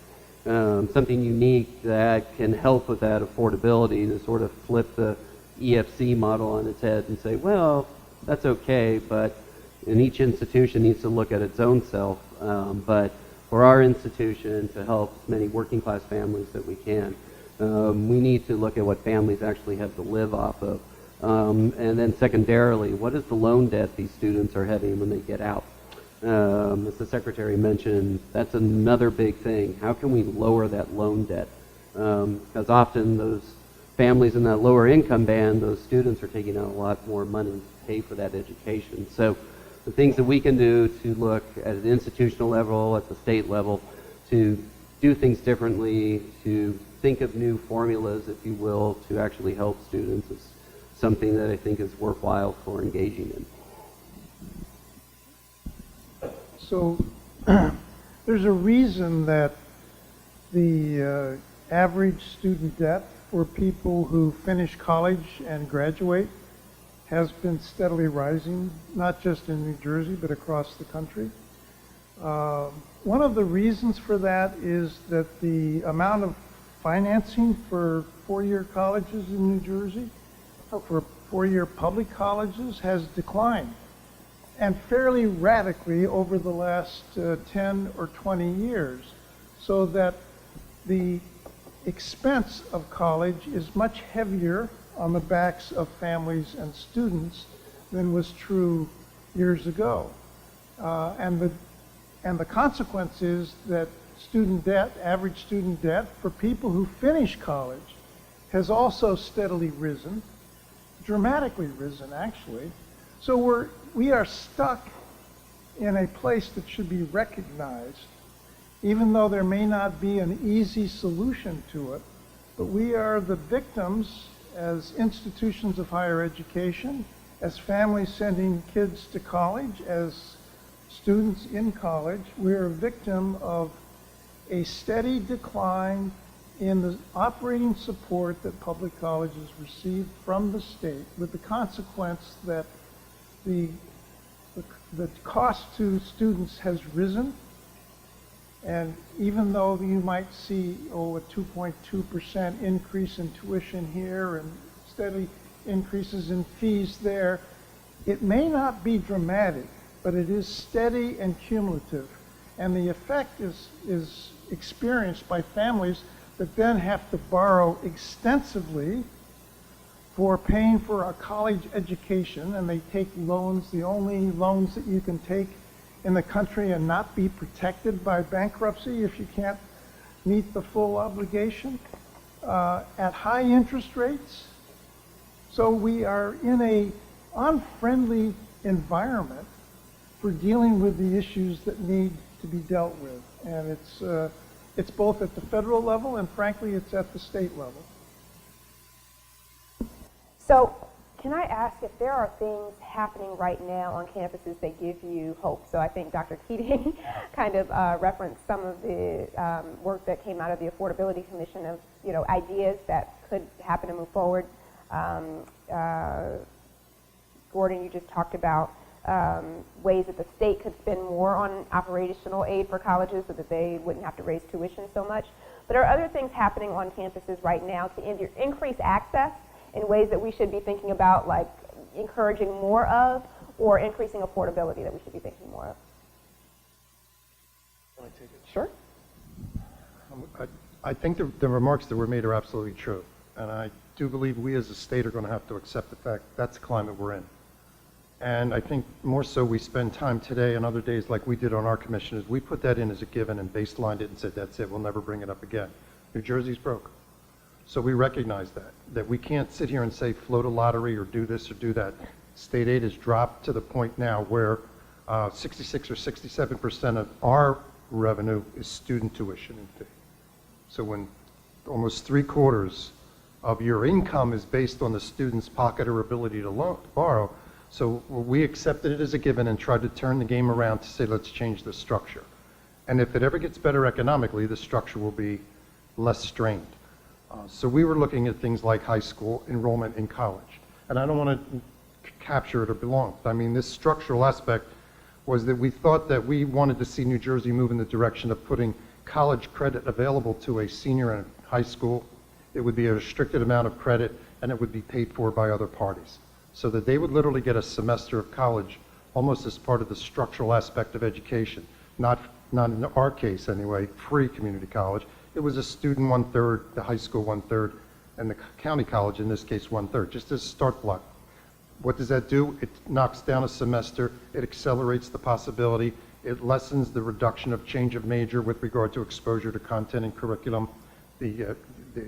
Something unique that can help with that affordability, to sort of flip the EFC model on its head and say, well, that's okay, but and each institution needs to look at its own self. But for our institution to help as many working class families that we can, we need to look at what families actually have to live off of. And then secondarily, what is the loan debt these students are having when they get out? As the Secretary mentioned, that's another big thing. How can we lower that loan debt? Because often those families in that lower income band, those students are taking out a lot more money to pay for that education. So the things that we can do to look at an institutional level, at the state level, to do things differently, to think of new formulas, if you will, to actually help students is something that I think is worthwhile for engaging in. So there's a reason that the average student debt for people who finish college and graduate has been steadily rising, not just in New Jersey, but across the country. One of the reasons for that is that the amount of financing for four-year colleges in New Jersey, for four-year public colleges, has declined, and fairly radically over the last 10 or 20 years, so that the expense of college is much heavier on the backs of families and students than was true years ago. And the consequence is that student debt, average student debt for people who finish college has also steadily risen, dramatically risen actually. So we are stuck in a place that should be recognized, even though there may not be an easy solution to it, but we are the victims as institutions of higher education, as families sending kids to college, as students in college. We're a victim of a steady decline in the operating support that public colleges receive from the state, with the consequence that the cost to students has risen. And even though you might see, a 2.2% increase in tuition here and steady increases in fees there, it may not be dramatic, but it is steady and cumulative. And the effect is experienced by families that then have to borrow extensively for paying for a college education, and they take loans, the only loans that you can take in the country and not be protected by bankruptcy if you can't meet the full obligation, at high interest rates. So we are in a unfriendly environment for dealing with the issues that need to be dealt with. And it's both at the federal level and frankly it's at the state level. So can I ask if there are things happening right now on campuses that give you hope? So I think Dr. Keating kind of referenced some of the work that came out of the Affordability Commission of, ideas that could happen to move forward. Gordon, you just talked about ways that the state could spend more on operational aid for colleges so that they wouldn't have to raise tuition so much. But are other things happening on campuses right now to increase access in ways that we should be thinking about, like encouraging more of, or increasing affordability that we should be thinking more of? Can I take it? Sure. I think the remarks that were made are absolutely true. And I do believe we as a state are going to have to accept the fact that's the climate we're in. And I think more so we spend time today and other days like we did on our commission is we put that in as a given and baselined it and said, that's it, we'll never bring it up again. New Jersey's broke. So we recognize that we can't sit here and say float a lottery or do this or do that. State aid has dropped to the point now where 66 or 67% of our revenue is student tuition and fee. So when almost 3/4 of your income is based on the student's pocket or ability to borrow, so we accepted it as a given and tried to turn the game around to say, let's change the structure. And if it ever gets better economically, the structure will be less strained. So we were looking at things like high school enrollment in college. And I don't want to capture it or belong. I mean, this structural aspect was that we thought that we wanted to see New Jersey move in the direction of putting college credit available to a senior in high school. It would be a restricted amount of credit, and it would be paid for by other parties. So that they would literally get a semester of college almost as part of the structural aspect of education. Not in our case anyway, free community college. It was a student 1/3, the high school 1/3, and the county college, in this case, 1/3, just as a start block. What does that do? It knocks down a semester, it accelerates the possibility, it lessens the reduction of change of major with regard to exposure to content and curriculum, the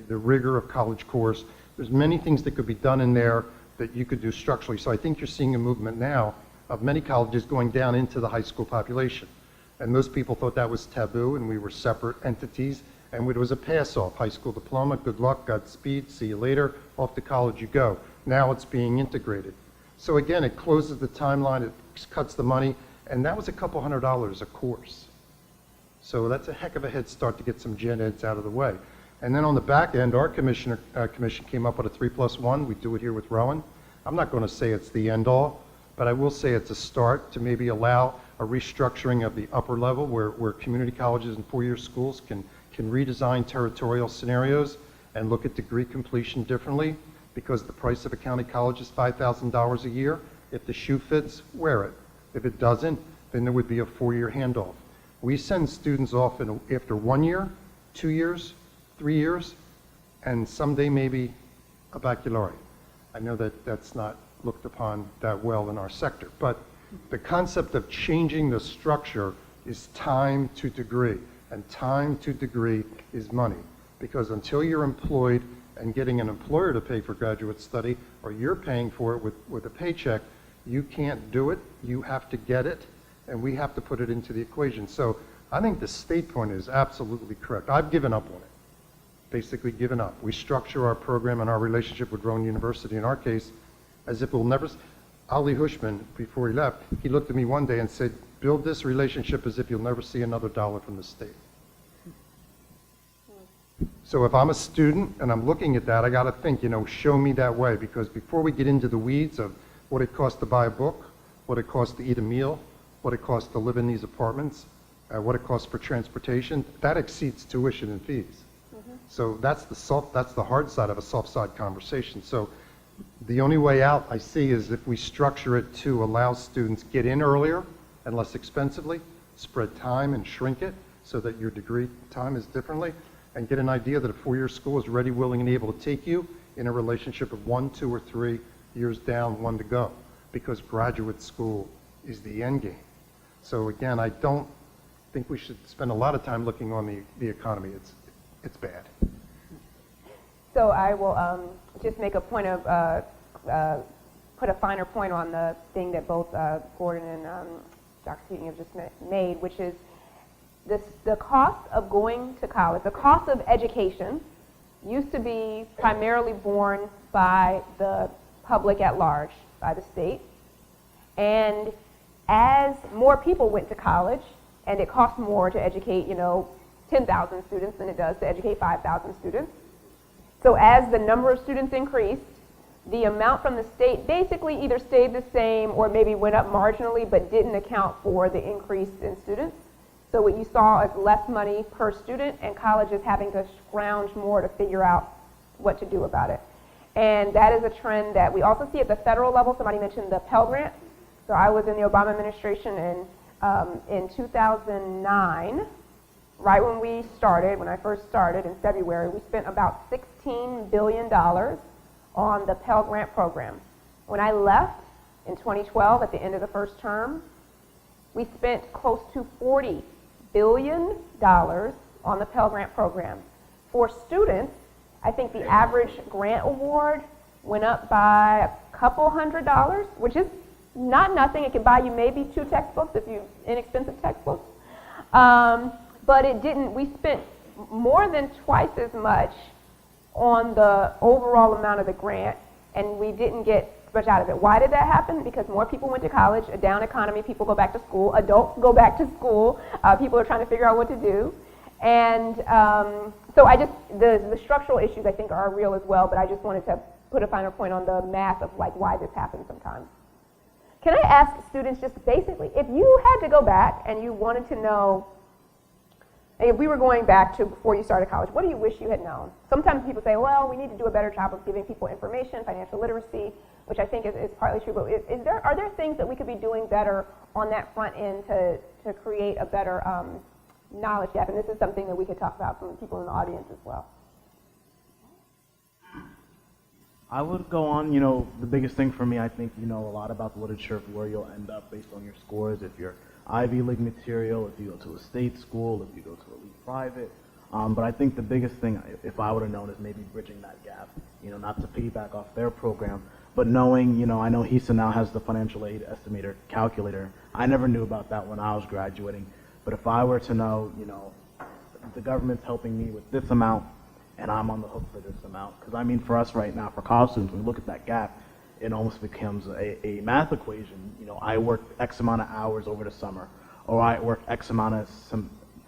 rigor of college course. There's many things that could be done in there that you could do structurally. So I think you're seeing a movement now of many colleges going down into the high school population. And most people thought that was taboo and we were separate entities. And it was a pass-off, high school diploma, good luck, Godspeed, see you later, off to college you go. Now it's being integrated. So again, it closes the timeline, it cuts the money, and that was a couple $100 a course. So that's a heck of a head start to get some gen eds out of the way. And then on the back end, our commission came up with a 3+1. We do it here with Rowan. I'm not going to say it's the end all, but I will say it's a start to maybe allow a restructuring of the upper level where community colleges and four-year schools can redesign territorial scenarios and look at degree completion differently, because the price of a county college is $5,000 a year. If the shoe fits, wear it. If it doesn't, then there would be a 4-year handoff. We send students off after 1 year, 2 years, 3 years, and someday maybe a baccalaureate. I know that that's not looked upon that well in our sector, but the concept of changing the structure is time to degree, and time to degree is money, because until you're employed and getting an employer to pay for graduate study, or you're paying for it with a paycheck, you can't do it, you have to get it, and we have to put it into the equation. So I think the state point is absolutely correct. I've given up on it, basically given up. We structure our program and our relationship with Rowan University, in our case, as if we'll never, Ali Hushman, before he left, he looked at me one day and said, build this relationship as if you'll never see another dollar from the state. So if I'm a student and I'm looking at that, I got to think, show me that way, because before we get into the weeds of what it costs to buy a book, what it costs to eat a meal, what it costs to live in these apartments, what it costs for transportation, that exceeds tuition and fees. So that's the hard side of a soft side conversation. So the only way out I see is if we structure it to allow students get in earlier and less expensively, spread time and shrink it so that your degree time is differently, and get an idea that a four-year school is ready, willing, and able to take you in a relationship of 1, 2, or 3 years down, 1 to go, because graduate school is the end game. So again, I don't think we should spend a lot of time looking on the economy. It's bad. So I will just make a point of, put a finer point on the thing that both Gordon and Dr. Keating have just made, which is the cost of going to college, the cost of education used to be primarily borne by the public at large, by the state. And as more people went to college, and it costs more to educate, 10,000 students than it does to educate 5,000 students. So as the number of students increased, the amount from the state basically either stayed the same or maybe went up marginally, but didn't account for the increase in students. So what you saw is less money per student, and colleges having to scrounge more to figure out what to do about it. And that is a trend that we also see at the federal level. Somebody mentioned the Pell Grant. So I was in the Obama administration, and in 2009, right when I first started in February, we spent about $16 billion on the Pell Grant program. When I left in 2012, at the end of the first term, we spent close to $40 billion on the Pell Grant program. For students, I think the average grant award went up by a couple $100, which is not nothing. It could buy you maybe 2 textbooks if you inexpensive textbooks. But it didn't, we spent more than twice as much on the overall amount of the grant, and we didn't get much out of it. Why did that happen? Because more people went to college, a down economy, people go back to school, adults go back to school, people are trying to figure out what to do. And so the structural issues I think are real as well, but I just wanted to put a finer point on the math of why this happens sometimes. Can I ask students just basically, if you had to go back and you wanted to know, if we were going back to before you started college, what do you wish you had known? Sometimes people say, well, we need to do a better job of giving people information, financial literacy, which I think is partly true, but are there things that we could be doing better on that front end to create a better knowledge gap? And this is something that we could talk about from people in the audience as well. I would go on, the biggest thing for me, I think you know a lot about the literature of where you'll end up based on your scores, if you're Ivy League material, if you go to a state school, if you go to a elite private. But I think the biggest thing, if I would have known, is maybe bridging that gap, not to piggyback off their program, but knowing, I know HESA now has the financial aid estimator calculator. I never knew about that when I was graduating. But if I were to know, the government's helping me with this amount, and I'm on the hook for this amount. Because for us right now, for college students, when we look at that gap, it almost becomes a math equation. I work X amount of hours over the summer, or I work X amount of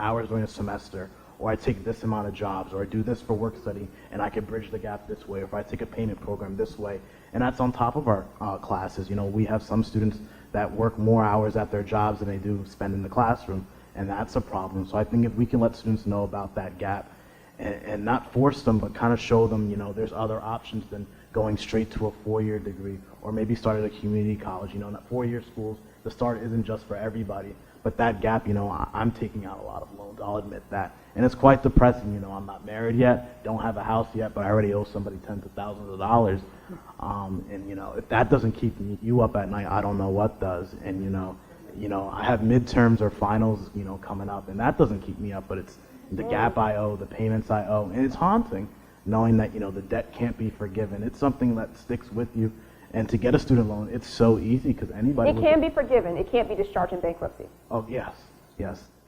hours during a semester, or I take this amount of jobs, or I do this for work study, and I can bridge the gap this way, or if I take a payment program this way. And that's on top of our classes. We have some students that work more hours at their jobs than they do spend in the classroom, and that's a problem. So I think if we can let students know about that gap, and not force them, but kind of show them, there's other options than going straight to a 4-year degree, or maybe start at a community college. Not 4-year schools, the start isn't just for everybody, but that gap, I'm taking out a lot of loans, I'll admit that. And it's quite depressing, I'm not married yet, don't have a house yet, but I already owe somebody tens of thousands of dollars. And if that doesn't keep you up at night, I don't know what does. And I have midterms or finals, coming up, and that doesn't keep me up, but it's the gap I owe, the payments I owe, and it's haunting, knowing that, the debt can't be forgiven. It's something that sticks with you, and to get a student loan, it's so easy, because anybody... It can be forgiven. It can't be discharged in bankruptcy. Oh, yes,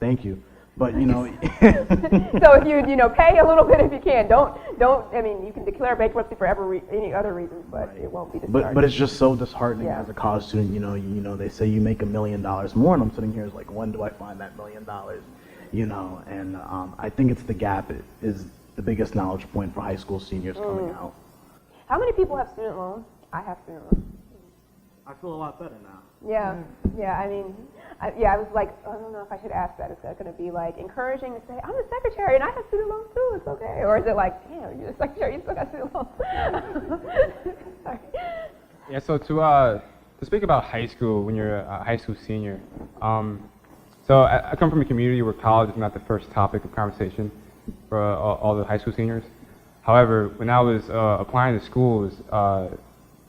thank you. But, So if you, pay a little bit if you can. You can declare bankruptcy for any other reasons, but it won't be discharged. But it's just so disheartening as a college student, they say you make $1 million more, and I'm sitting here when do I find that $1 million? And I think it's the gap is the biggest knowledge point for high school seniors coming out. How many people have student loans? I have student loans. I feel a lot better now. Yeah, yeah. I mean, I was like, I don't know if I should ask that. Is that going to be like encouraging to say, I'm the secretary and I have student loans too? It's okay. Or is it like, damn, you're the secretary, you still got student loans? Sorry. Yeah. So to speak about high school when you're a high school senior, so I come from a community where college is not the first topic of conversation for all the high school seniors. However, when I was applying to schools,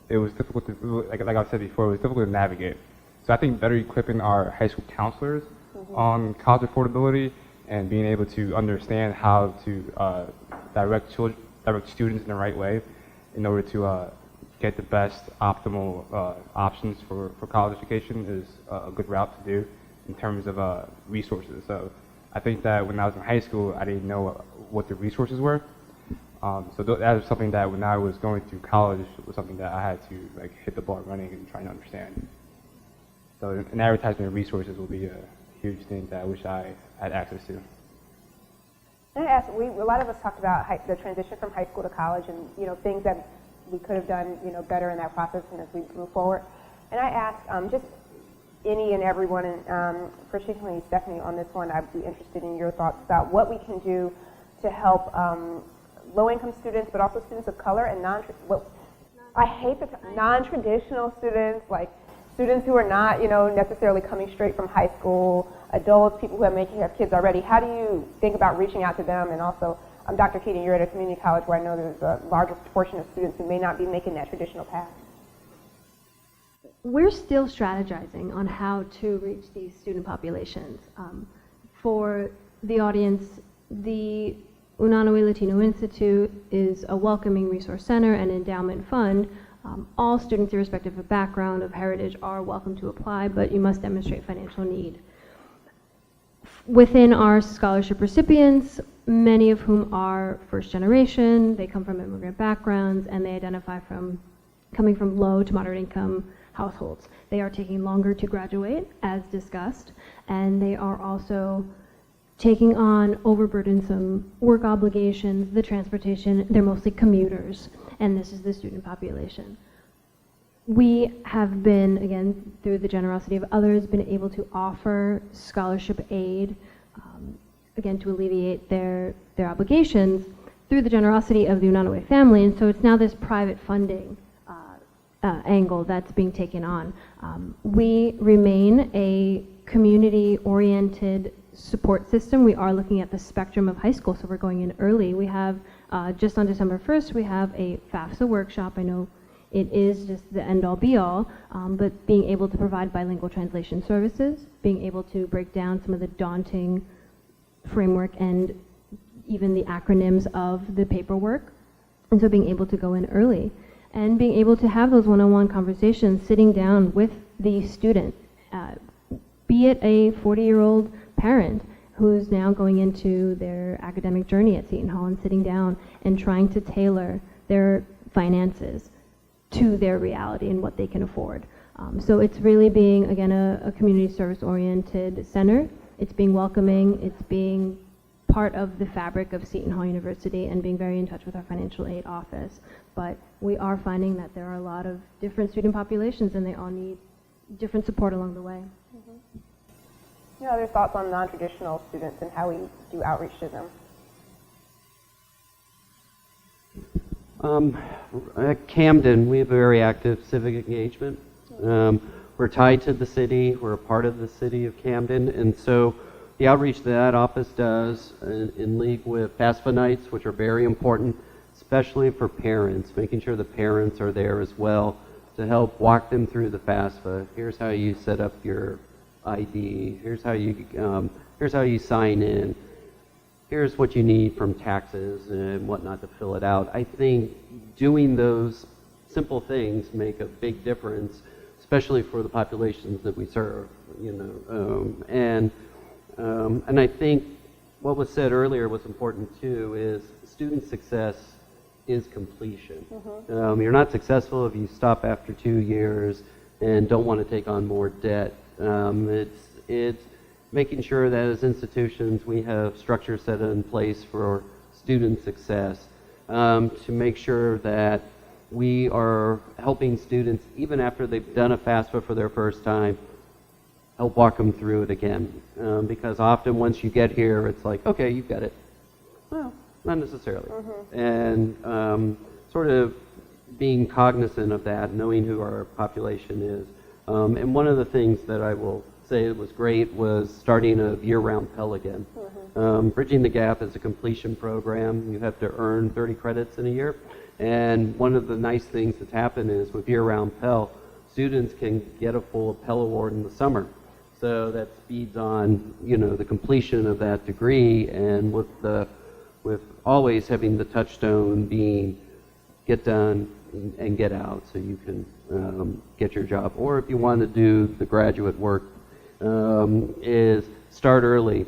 it was difficult to, like I said before, it was difficult to navigate. So I think better equipping our high school counselors on college affordability and being able to understand how to direct students in the right way in order to get the best optimal options for college education is a good route to do in terms of resources. So I think that when I was in high school, I didn't know what the resources were. So that was something that when I was going through college was something that I had to like hit the ball running and try to understand. So an advertisement of resources will be a huge thing that I wish I had access to. I asked, a lot of us talked about the transition from high school to college and things that we could have done better in that process and as we move forward. And I asked just any and everyone, and particularly Stephanie on this one, I'd be interested in your thoughts about what we can do to help low-income students, but also students of color and non-traditional students, like students who are not, necessarily coming straight from high school, adults, people who have kids already. How do you think about reaching out to them? And also, Dr. Keating, you're at a community college where I know there's a larger proportion of students who may not be making that traditional path. We're still strategizing on how to reach these student populations. For the audience, the Yunano Latino Institute is a welcoming resource center and endowment fund. All students, irrespective of background, of heritage, are welcome to apply, but you must demonstrate financial need. Within our scholarship recipients, many of whom are first generation, they come from immigrant backgrounds, and they identify coming from low to moderate income households. They are taking longer to graduate, as discussed, and they are also taking on overburdensome work obligations, the transportation. They're mostly commuters, and this is the student population. We have been, again, through the generosity of others, been able to offer scholarship aid, again, to alleviate their obligations through the generosity of the Yunano family, and so it's now this private funding angle that's being taken on. We remain a community-oriented support system. We are looking at the spectrum of high school, so we're going in early. We have, just on December 1st, we have a FAFSA workshop. I know it is just the end-all be-all, but being able to provide bilingual translation services, being able to break down some of the daunting framework and even the acronyms of the paperwork, and so being able to go in early and being able to have those one-on-one conversations, sitting down with the student, be it a 40-year-old parent who's now going into their academic journey at Seton Hall and sitting down and trying to tailor their finances to their reality and what they can afford. So it's really being, again, a community service-oriented center. It's being welcoming, it's being part of the fabric of Seton Hall University and being very in touch with our financial aid office. But we are finding that there are a lot of different student populations and they all need different support along the way. Other thoughts on non-traditional students and how we do outreach to them? At Camden, we have a very active civic engagement. We're tied to the city. We're a part of the city of Camden, and so the outreach that office does in league with FAFSA nights, which are very important, especially for parents, making sure the parents are there as well to help walk them through the FAFSA. Here's how you set up your ID. Here's how you sign in. Here's what you need from taxes and whatnot to fill it out. I think doing those simple things make a big difference, especially for the populations that we serve. And I think what was said earlier was important too. Is student success is completion. You're not successful if you stop after 2 years and don't want to take on more debt. It's making sure that as institutions we have structures set in place for student success, to make sure that we are helping students, even after they've done a FAFSA for their first time, help walk them through it again. Because often once you get here, it's like, okay, you've got it. Well, not necessarily. And sort of being cognizant of that, knowing who our population is. And one of the things that I will say was great was starting a year-round Pell again. Bridging the Gap is a completion program. You have to earn 30 credits in a year. And one of the nice things that's happened is with year-round Pell, students can get a full Pell Award in the summer. So that speeds on, you know, the completion of that degree, and with always having the touchstone being get done and get out, so you can get your job. Or if you want to do the graduate work, is start early.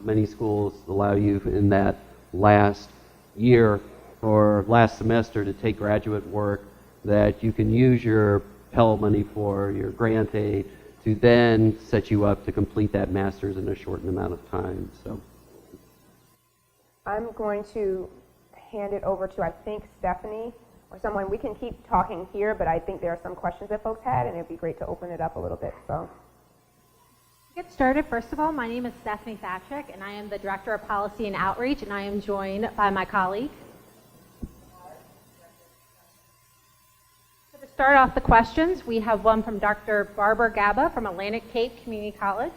Many schools allow you in that last year or last semester to take graduate work that you can use your Pell money for, your grant aid, to then set you up to complete that master's in a shortened amount of time. So I'm going to hand it over to, I think, Stephanie or someone. We can keep talking here, but I think there are some questions that folks had, and it'd be great to open it up a little bit. So, to get started, first of all, my name is Stephanie Thatchick, and I am the Director of Policy and Outreach, and I am joined by my colleague. So to start off the questions, we have one from Dr. Barbara Gaba from Atlantic Cape Community College.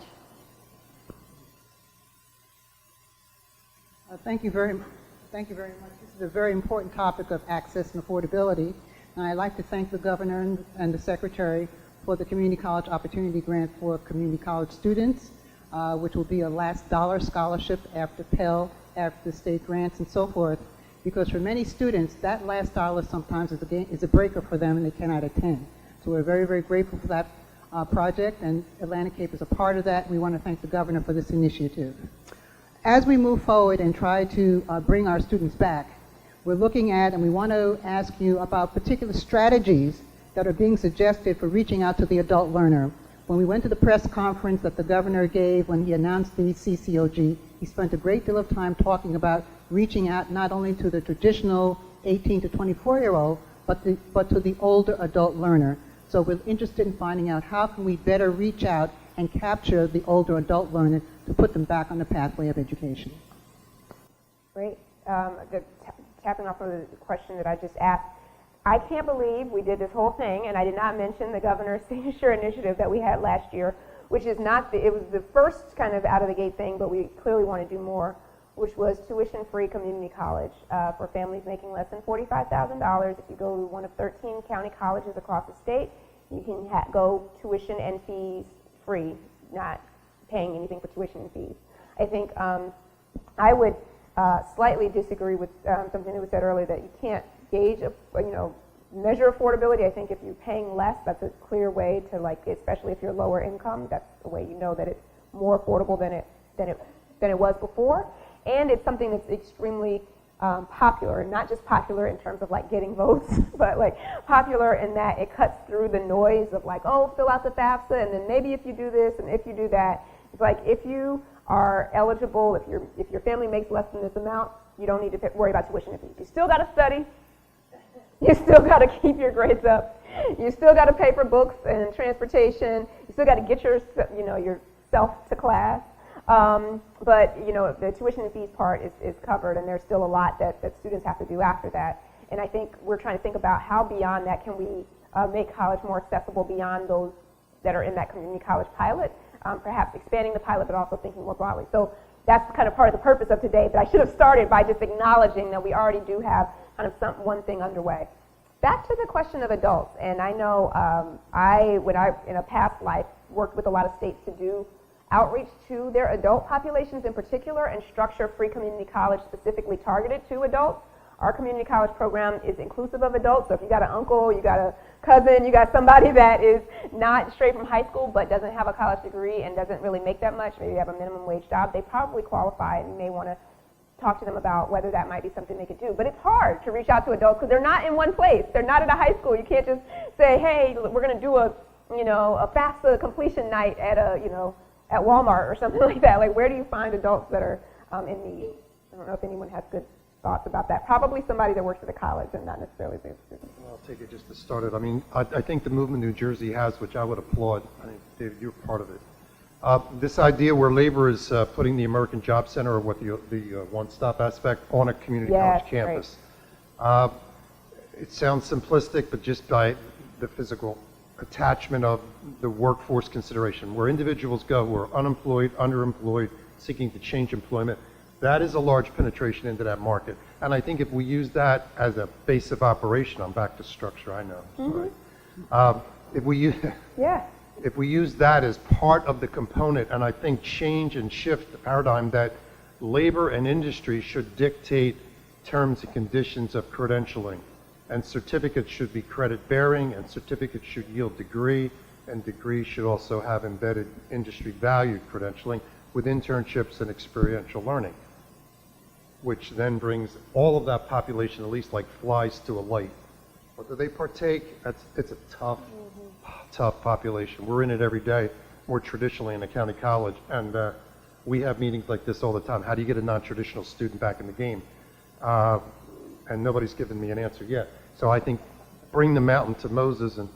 Thank you very much. This is a very important topic of access and affordability. And I'd like to thank the governor and the secretary for the Community College Opportunity Grant for community college students, which will be a last dollar scholarship after Pell, after the state grants and so forth. Because for many students, that last dollar sometimes is a breaker for them and they cannot attend. So we're very, very grateful for that project, and Atlantic Cape is a part of that. We want to thank the governor for this initiative. As we move forward and try to bring our students back, we're looking at, and we want to ask you about particular strategies that are being suggested for reaching out to the adult learner. When we went to the press conference that the governor gave when he announced the CCOG, he spent a great deal of time talking about reaching out not only to the traditional 18 to 24-year-old, but to the older adult learner. So we're interested in finding out how can we better reach out and capture the older adult learner to put them back on the pathway of education. Great. Tapping off of the question that I just asked, I can't believe we did this whole thing, and I did not mention the governor's signature initiative that we had last year, which is not, it was the first kind of out of the gate thing, but we clearly want to do more, which was tuition-free community college for families making less than $45,000. If you go to one of 13 county colleges across the state, you can go tuition and fees free, not paying anything for tuition and fees. I think I would slightly disagree with something that was said earlier, that you can't gauge, measure affordability. I think if you're paying less, that's a clear way to, like, especially if you're lower income, that's the way you know that it's more affordable than it was before. And it's something that's extremely popular, and not just popular in terms of like getting votes, but like popular in that it cuts through the noise of like, oh, fill out the FAFSA, and then maybe if you do this and if you do that. It's like, if you are eligible, if your family makes less than this amount, you don't need to worry about tuition and fees. You still got to study. You still got to keep your grades up. You still got to pay for books and transportation. You still got to get yourself to class. But the tuition and fees part is covered, and there's still a lot that students have to do after that. And I think we're trying to think about how beyond that can we make college more accessible beyond those that are in that community college pilot, perhaps expanding the pilot, but also thinking more broadly. So that's kind of part of the purpose of today. But I should have started by just acknowledging that we already do have kind of one thing underway. Back to the question of adults, and I know when I in a past life worked with a lot of states to do outreach to their adult populations in particular and structure free community college specifically targeted to adults. Our community college program is inclusive of adults, so if you got an uncle, you got a cousin, you got somebody that is not straight from high school but doesn't have a college degree and doesn't really make that much, maybe they have a minimum wage job, they probably qualify, and you may want to talk to them about whether that might be something they could do. But it's hard to reach out to adults because they're not in one place. They're not at a high school. You can't just say, hey, we're going to do a FAFSA completion night at at Walmart or something like that. Like, where do you find adults that are in need? I don't know if anyone has good thoughts about that. Probably somebody that works at a college and not necessarily the student. I'll take it just to start it. I mean, I think the movement New Jersey has, which I would applaud. I think, David, you're part of it. This idea where labor is putting the American Job Center, or what the one-stop aspect, on a community college campus. It sounds simplistic, but just by the physical attachment of the workforce consideration, where individuals go who are unemployed, underemployed, seeking to change employment, that is a large penetration into that market. And I think if we use that as a base of operation, I'm back to structure, I know, sorry. If we use that as part of the component, and I think change and shift the paradigm that labor and industry should dictate terms and conditions of credentialing, and certificates should be credit bearing, and certificates should yield degree, and degree should also have embedded industry valued credentialing with internships and experiential learning, which then brings all of that population at least like flies to a light. Whether they partake, it's a tough population. We're in it every day, more traditionally in a county college, and we have meetings like this all the time. How do you get a non-traditional student back in the game? And nobody's given me an answer yet. So I think bring the mountain to Moses and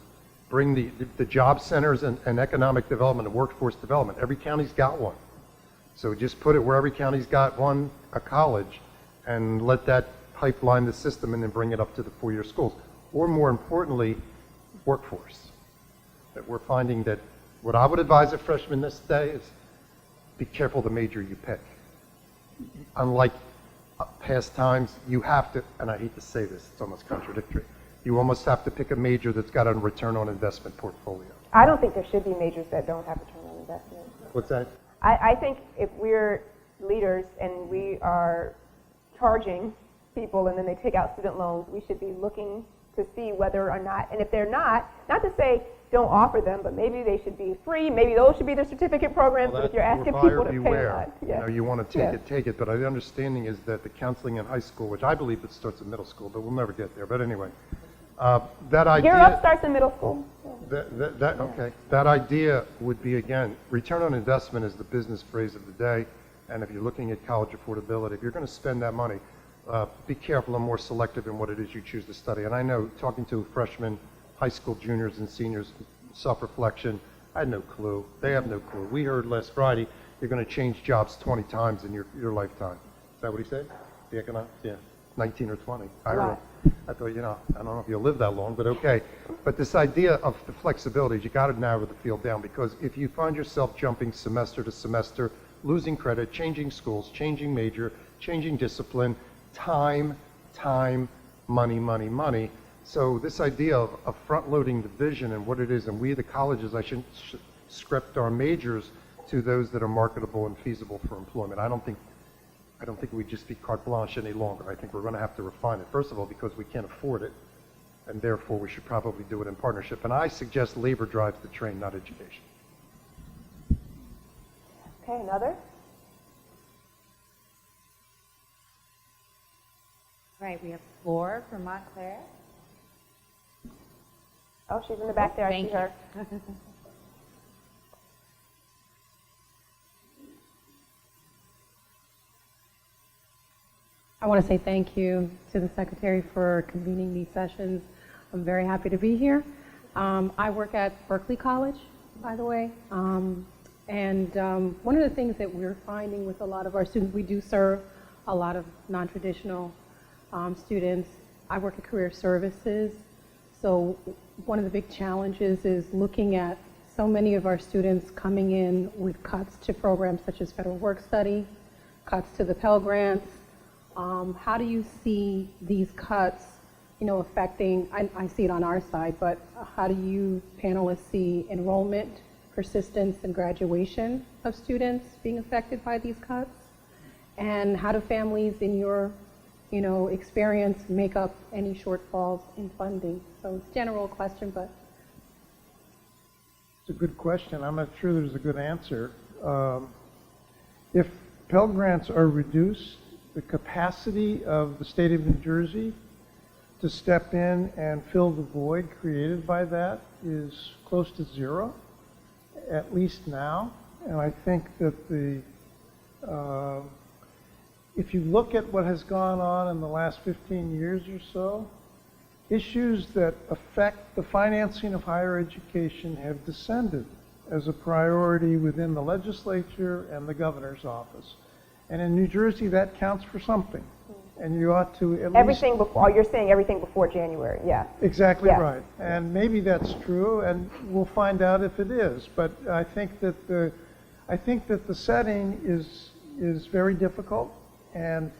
bring the job centers and economic development and workforce development. Every county's got one. So just put it where every county's got one, a college, and let that pipeline the system and then bring it up to the four-year schools. Or more importantly, workforce. That we're finding that what I would advise a freshman this day is be careful the major you pick. Unlike past times, you have to, and I hate to say this, it's almost contradictory, you almost have to pick a major that's got a return on investment portfolio. I don't think there should be majors that don't have return on investment. What's that? I think if we're leaders and we are charging people and then they take out student loans, we should be looking to see whether or not, and if they're not to say don't offer them, but maybe they should be free, maybe those should be their certificate programs, but if you're asking people to pay a lot. You know, you want to take it, but the understanding is that the counseling in high school, which I believe it starts in middle school, but we'll never get there, but anyway, that idea... Gear Up starts in middle school. That idea would be, again, return on investment is the business phrase of the day, and if you're looking at college affordability, if you're going to spend that money, be careful and more selective in what it is you choose to study. And I know, talking to freshmen, high school juniors and seniors, self-reflection, I had no clue. They have no clue. We heard last Friday, you're going to change jobs 20 times in your lifetime. Is that what he said? The economics? Yeah, 19 or 20. I heard it. I thought, you know, I don't know if you'll live that long, but okay. But this idea of the flexibility, you got to narrow the field down, because if you find yourself jumping semester to semester, losing credit, changing schools, changing major, changing discipline, time, money. So this idea of front-loading the vision and what it is, and we, the colleges, I shouldn't script our majors to those that are marketable and feasible for employment. I don't think we'd just be carte blanche any longer. I think we're going to have to refine it. First of all, because we can't afford it, and therefore we should probably do it in partnership. And I suggest labor drives the train, not education. Okay, another? Right, we have Flora from Montclair. Oh, she's in the back there. I see her. I want to say thank you to the Secretary for convening these sessions. I'm very happy to be here. I work at Berkeley College, by the way. One of the things that we're finding with a lot of our students, we do serve a lot of non-traditional students. I work at Career Services. So one of the big challenges is looking at so many of our students coming in with cuts to programs such as Federal Work Study, cuts to the Pell Grants. How do you see these cuts, affecting, I see it on our side, but how do you panelists see enrollment, persistence, and graduation of students being affected by these cuts? And how do families in your experience make up any shortfalls in funding? So it's a general question, but. It's a good question. I'm not sure there's a good answer. If Pell Grants are reduced, the capacity of the state of New Jersey to step in and fill the void created by that is close to zero, at least now. And I think that if you look at what has gone on in the last 15 years or so, issues that affect the financing of higher education have descended as a priority within the legislature and the governor's office. And in New Jersey, that counts for something. And you ought to at Everything before, you're saying everything before January, yeah. Exactly Yeah. right. And maybe that's true, and we'll find out if it is. But I think that the setting is very difficult, and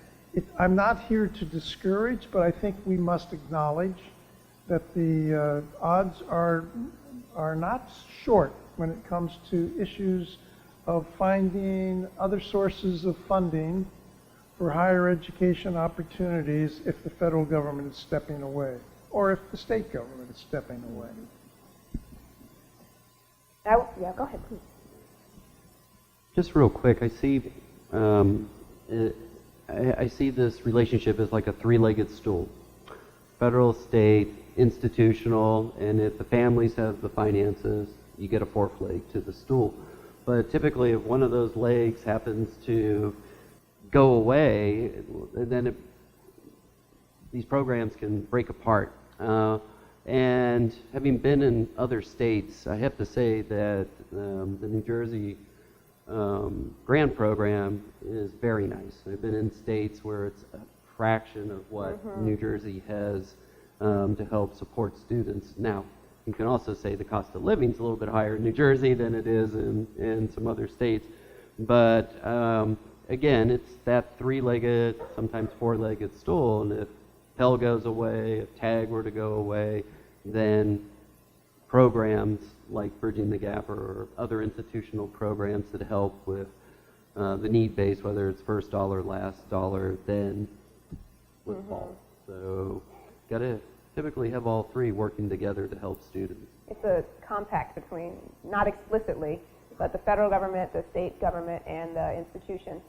I'm not here to discourage, but I think we must acknowledge that the odds are not short when it comes to issues of finding other sources of funding for higher education opportunities if the federal government is stepping away, or if the state government is stepping away. Yeah, go ahead, please. Just real quick, I see this relationship as like a three-legged stool: federal, state, institutional, and if the families have the finances, you get a fourth leg to the stool. But typically, if one of those legs happens to go away, then these programs can break apart. And having been in other states, I have to say that the New Jersey grant program is very nice. I've been in states where it's a fraction of what New Jersey has to help support students. Now, you can also say the cost of living is a little bit higher in New Jersey than it is in some other states. But again, it's that three-legged, sometimes four-legged stool, and if Pell goes away, if TAG were to go away, then programs like Bridging the Gap or other institutional programs that help with the need base, whether it's first dollar, last dollar, then would fall. So got to typically have all three working together to help students. It's a compact between, not explicitly, but the federal government, the state government, and the institution.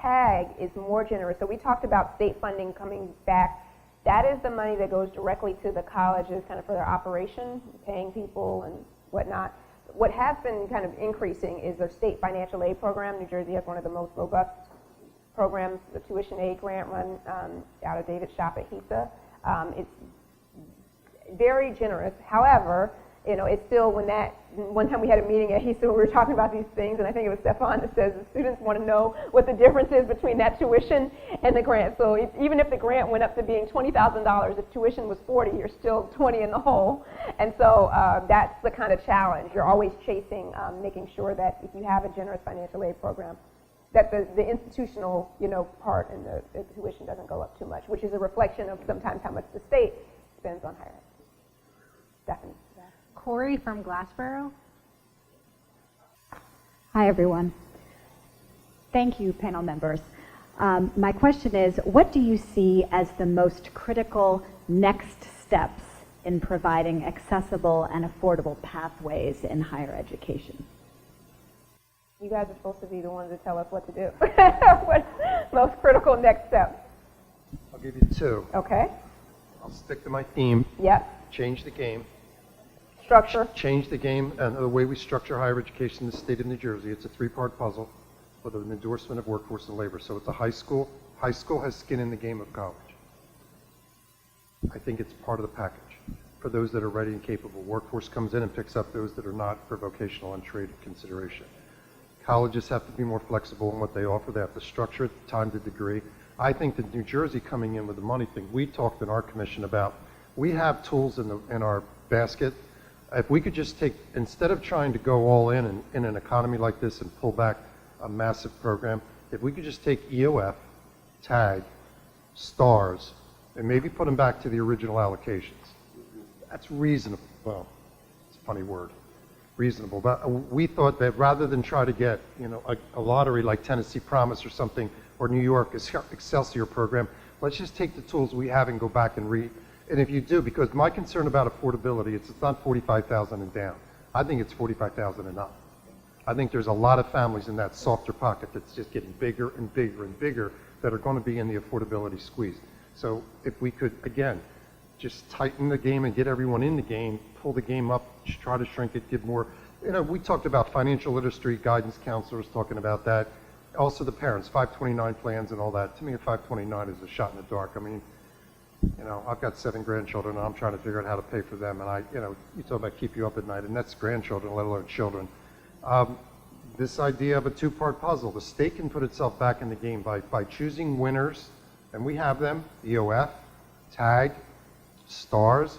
TAG is more generous. So we talked about state funding coming back. That is the money that goes directly to the colleges kind of for their operation, paying people and whatnot. What has been kind of increasing is their state financial aid program. New Jersey has one of the most robust programs, the tuition aid grant run out of David Shop at HESA. It's very generous. However, you know, it's still one time we had a meeting at HESA where we were talking about these things, and I think it was Stefan that says the students want to know what the difference is between that tuition and the grant. So even if the grant went up to being $20,000, if tuition was $40,000, you're still $20,000 in the hole. And so that's the kind of challenge. You're always chasing, making sure that if you have a generous financial aid program, that the institutional, part and the tuition doesn't go up too much, which is a reflection of sometimes how much the state spends on higher ed. Stephanie. Corey from Glassboro. Hi, everyone. Thank you, panel members. My question is, what do you see as the most critical next steps in providing accessible and affordable pathways in higher education? You guys are supposed to be the ones that tell us what to do. What's most critical next step? I'll give you two. Okay. I'll stick to my theme. Yep. Change the game. Structure. Change the game and the way we structure higher education in the state of New Jersey. It's a three-part puzzle with an endorsement of workforce and labor. So it's a high school. High school has skin in the game of college. I think it's part of the package. For those that are ready and capable, workforce comes in and picks up those that are not for vocational and trade consideration. Colleges have to be more flexible in what they offer. They have to structure it, time to degree. I think that New Jersey coming in with the money thing, we talked in our commission about, we have tools in our basket. If we could just take, instead of trying to go all in an economy like this and pull back a massive program, if we could just take EOF, TAG, STARS, and maybe put them back to the original allocations. That's reasonable. Well, it's a funny word. Reasonable. But we thought that rather than try to get, a lottery like Tennessee Promise or something, or New York Excelsior program, let's just take the tools we have and go back and read. And if you do, because my concern about affordability, it's not 45,000 and down. I think it's 45,000 and up. I think there's a lot of families in that softer pocket that's just getting bigger and bigger and bigger that are going to be in the affordability squeeze. So if we could, again, just tighten the game and get everyone in the game, pull the game up, try to shrink it, give more. We talked about financial literacy, guidance counselors talking about that. Also the parents, 529 plans and all that. To me, a 529 is a shot in the dark. I mean, I've got 7 grandchildren, and I'm trying to figure out how to pay for them. And you talk about keep you up at night, and that's grandchildren, let alone children. This idea of a 2-part puzzle, the state can put itself back in the game by choosing winners, and we have them, EOF, TAG, STARS,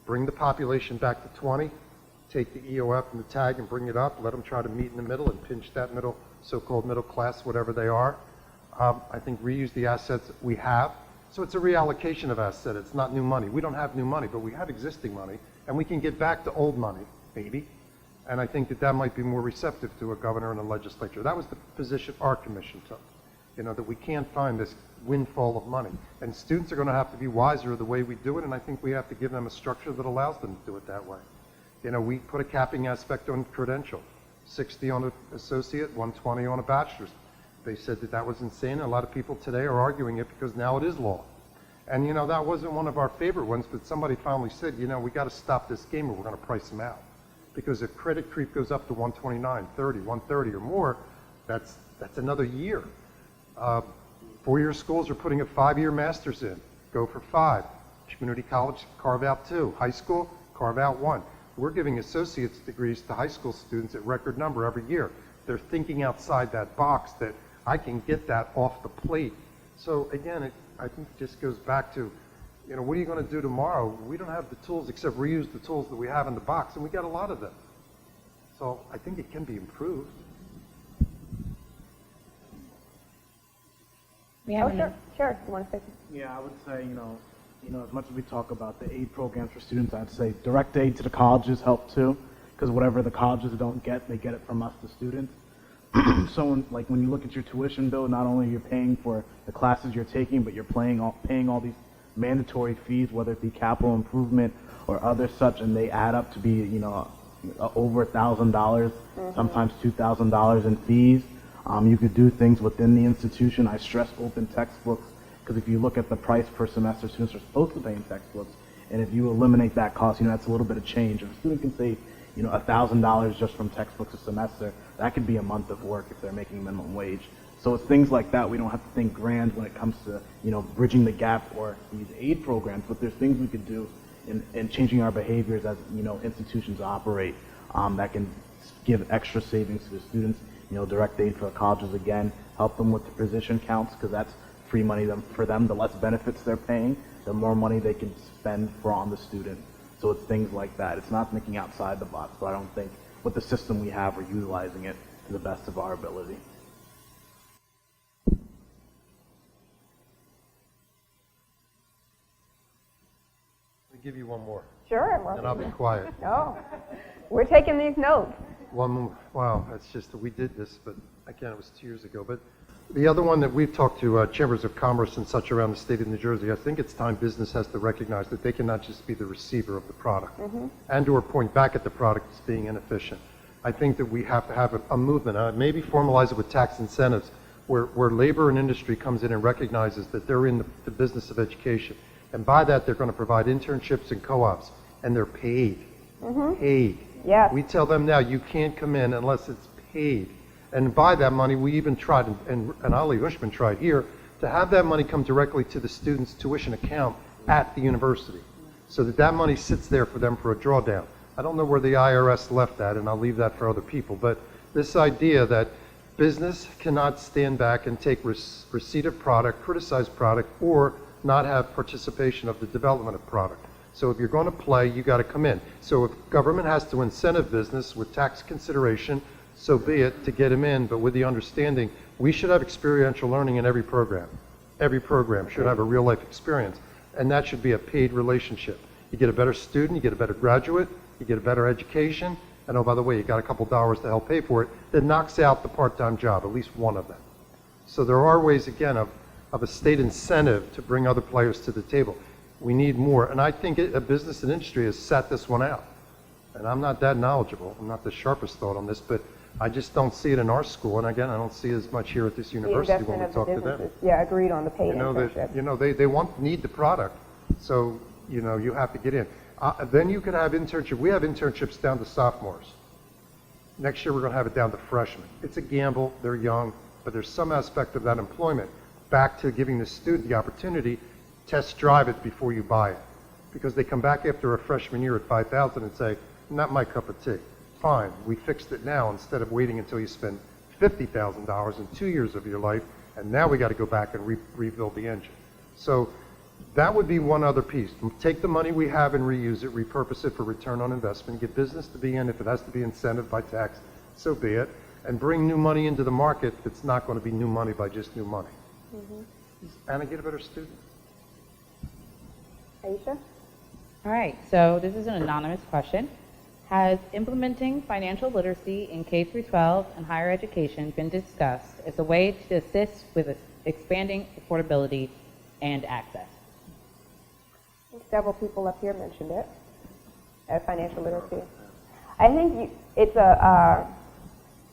bring the population back to 20, take the EOF and the TAG and bring it up, let them try to meet in the middle and pinch that middle, so-called middle class, whatever they are. I think reuse the assets that we have. So it's a reallocation of assets. It's not new money. We don't have new money, but we have existing money, and we can get back to old money, maybe. And I think that might be more receptive to a governor and a legislature. That was the position our commission took, that we can't find this windfall of money. And students are going to have to be wiser of the way we do it, and I think we have to give them a structure that allows them to do it that way. We put a capping aspect on credential, 60 on an associate, 120 on a bachelor's. They said that was insane. A lot of people today are arguing it because now it is law. And that wasn't one of our favorite ones, but somebody finally said, we got to stop this game or we're going to price them out. Because if credit creep goes up to 129, 30, 130 or more, that's another year. 4-year schools are putting a 5-year master's in. Go for 5. Community college, carve out 2. High school, carve out 1. We're giving associate's degrees to high school students at record number every year. They're thinking outside that box that I can get that off the plate. So again, I think it just goes back to, what are you going to do tomorrow? We don't have the tools except reuse the tools that we have in the box, and we got a lot of them. So I think it can be improved. Sure. You want to say something? Yeah, I would say, as much as we talk about the aid programs for students, I'd say direct aid to the colleges help too, because whatever the colleges don't get, they get it from us, the students. So when you look at your tuition bill, not only are you paying for the classes you're taking, but you're paying all these mandatory fees, whether it be capital improvement or other such, and they add up to be, over $1,000, sometimes $2,000 in fees. You could do things within the institution. I stress open textbooks, because if you look at the price per semester students are supposed to pay in textbooks, and if you eliminate that cost, that's a little bit of change. If a student can save, $1,000 just from textbooks a semester, that could be a month of work if they're making minimum wage. So it's things like that. We don't have to think grand when it comes to, bridging the gap or these aid programs, but there's things we could do in changing our behaviors as, institutions operate that can give extra savings to the students. Direct aid for the colleges, again, help them with the position counts, because that's free money for them. The less benefits they're paying, the more money they can spend on the student. So it's things like that. It's not thinking outside the box, but I don't think with the system we have, we're utilizing it to the best of our ability. Give you one more. Sure. And I'll be quiet. No, we're taking these notes. One more. Wow, that's just that we did this, but again, it was 2 years ago. But the other one that we've talked to chambers of commerce and such around the state of New Jersey, I think it's time business has to recognize that they cannot just be the receiver of the product and or point back at the product as being inefficient. I think that we have to have a movement, maybe formalize it with tax incentives, where labor and industry comes in and recognizes that they're in the business of education. And by that, they're going to provide internships and co-ops, and they're paid. Paid. Yes. We tell them now, you can't come in unless it's paid. And by that money, we even tried, and Ali Weissman tried here, to have that money come directly to the student's tuition account at the university, so that money sits there for them for a drawdown. I don't know where the IRS left that, and I'll leave that for other people, but this idea that business cannot stand back and take receipt of product, criticize product, or not have participation of the development of product. So if you're going to play, you got to come in. So if government has to incentive business with tax consideration, so be it, to get them in, but with the understanding we should have experiential learning in every program. Every program should have a real life experience, and that should be a paid relationship. You get a better student, you get a better graduate, you get a better education, and oh, by the way, you got a couple dollars to help pay for it, that knocks out the part-time job, at least one of them. So there are ways, again, of a state incentive to bring other players to the table. We need more, and I think a business and industry has sat this one out. And I'm not that knowledgeable, I'm not the sharpest thought on this, but I just don't see it in our school, and again, I don't see it as much here at this university when we talk to them. Yeah, agreed on the paid internship. They need the product, so you have to get in. Then you could have internship. We have internships down to sophomores. Next year we're going to have it down to freshmen. It's a gamble. They're young. but there's some aspect of that employment back to giving the student the opportunity, test drive it before you buy it. Because they come back after a freshman year at 5,000 and say, not my cup of tea. Fine, we fixed it now instead of waiting until you spend $50,000 in 2 years of your life, and now we got to go back and rebuild the engine. So that would be one other piece. Take the money we have and reuse it, repurpose it for return on investment, get business to be in. If it has to be incentive by tax, so be it, and bring new money into the market that's not going to be new money by just new money. Is Anna get a better student? Aisha? All right, so this is an anonymous question. Has implementing financial literacy in K through 12 and higher education been discussed as a way to assist with expanding affordability and access? I think several people up here mentioned it, financial literacy. I think it's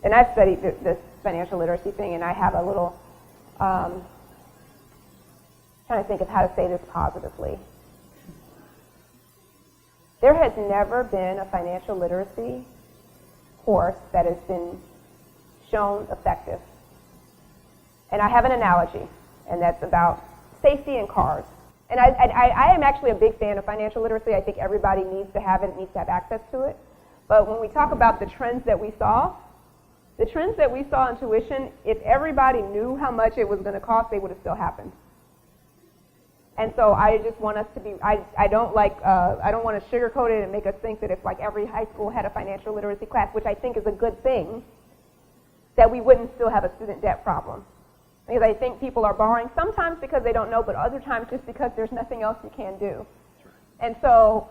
and I've studied this financial literacy thing, and I have a little, trying to think of how to say this positively. There has never been a financial literacy course that has been shown effective. And I have an analogy, and that's about safety in cars. And I am actually a big fan of financial literacy. I think everybody needs to have it, needs to have access to it. But when we talk about the trends that we saw in tuition, if everybody knew how much it was going to cost, they would have still happened. And so I just want us to be, I don't want to sugarcoat it and make us think that if like every high school had a financial literacy class, which I think is a good thing, that we wouldn't still have a student debt problem. Because I think people are borrowing sometimes because they don't know, but other times just because there's nothing else you can do. And so,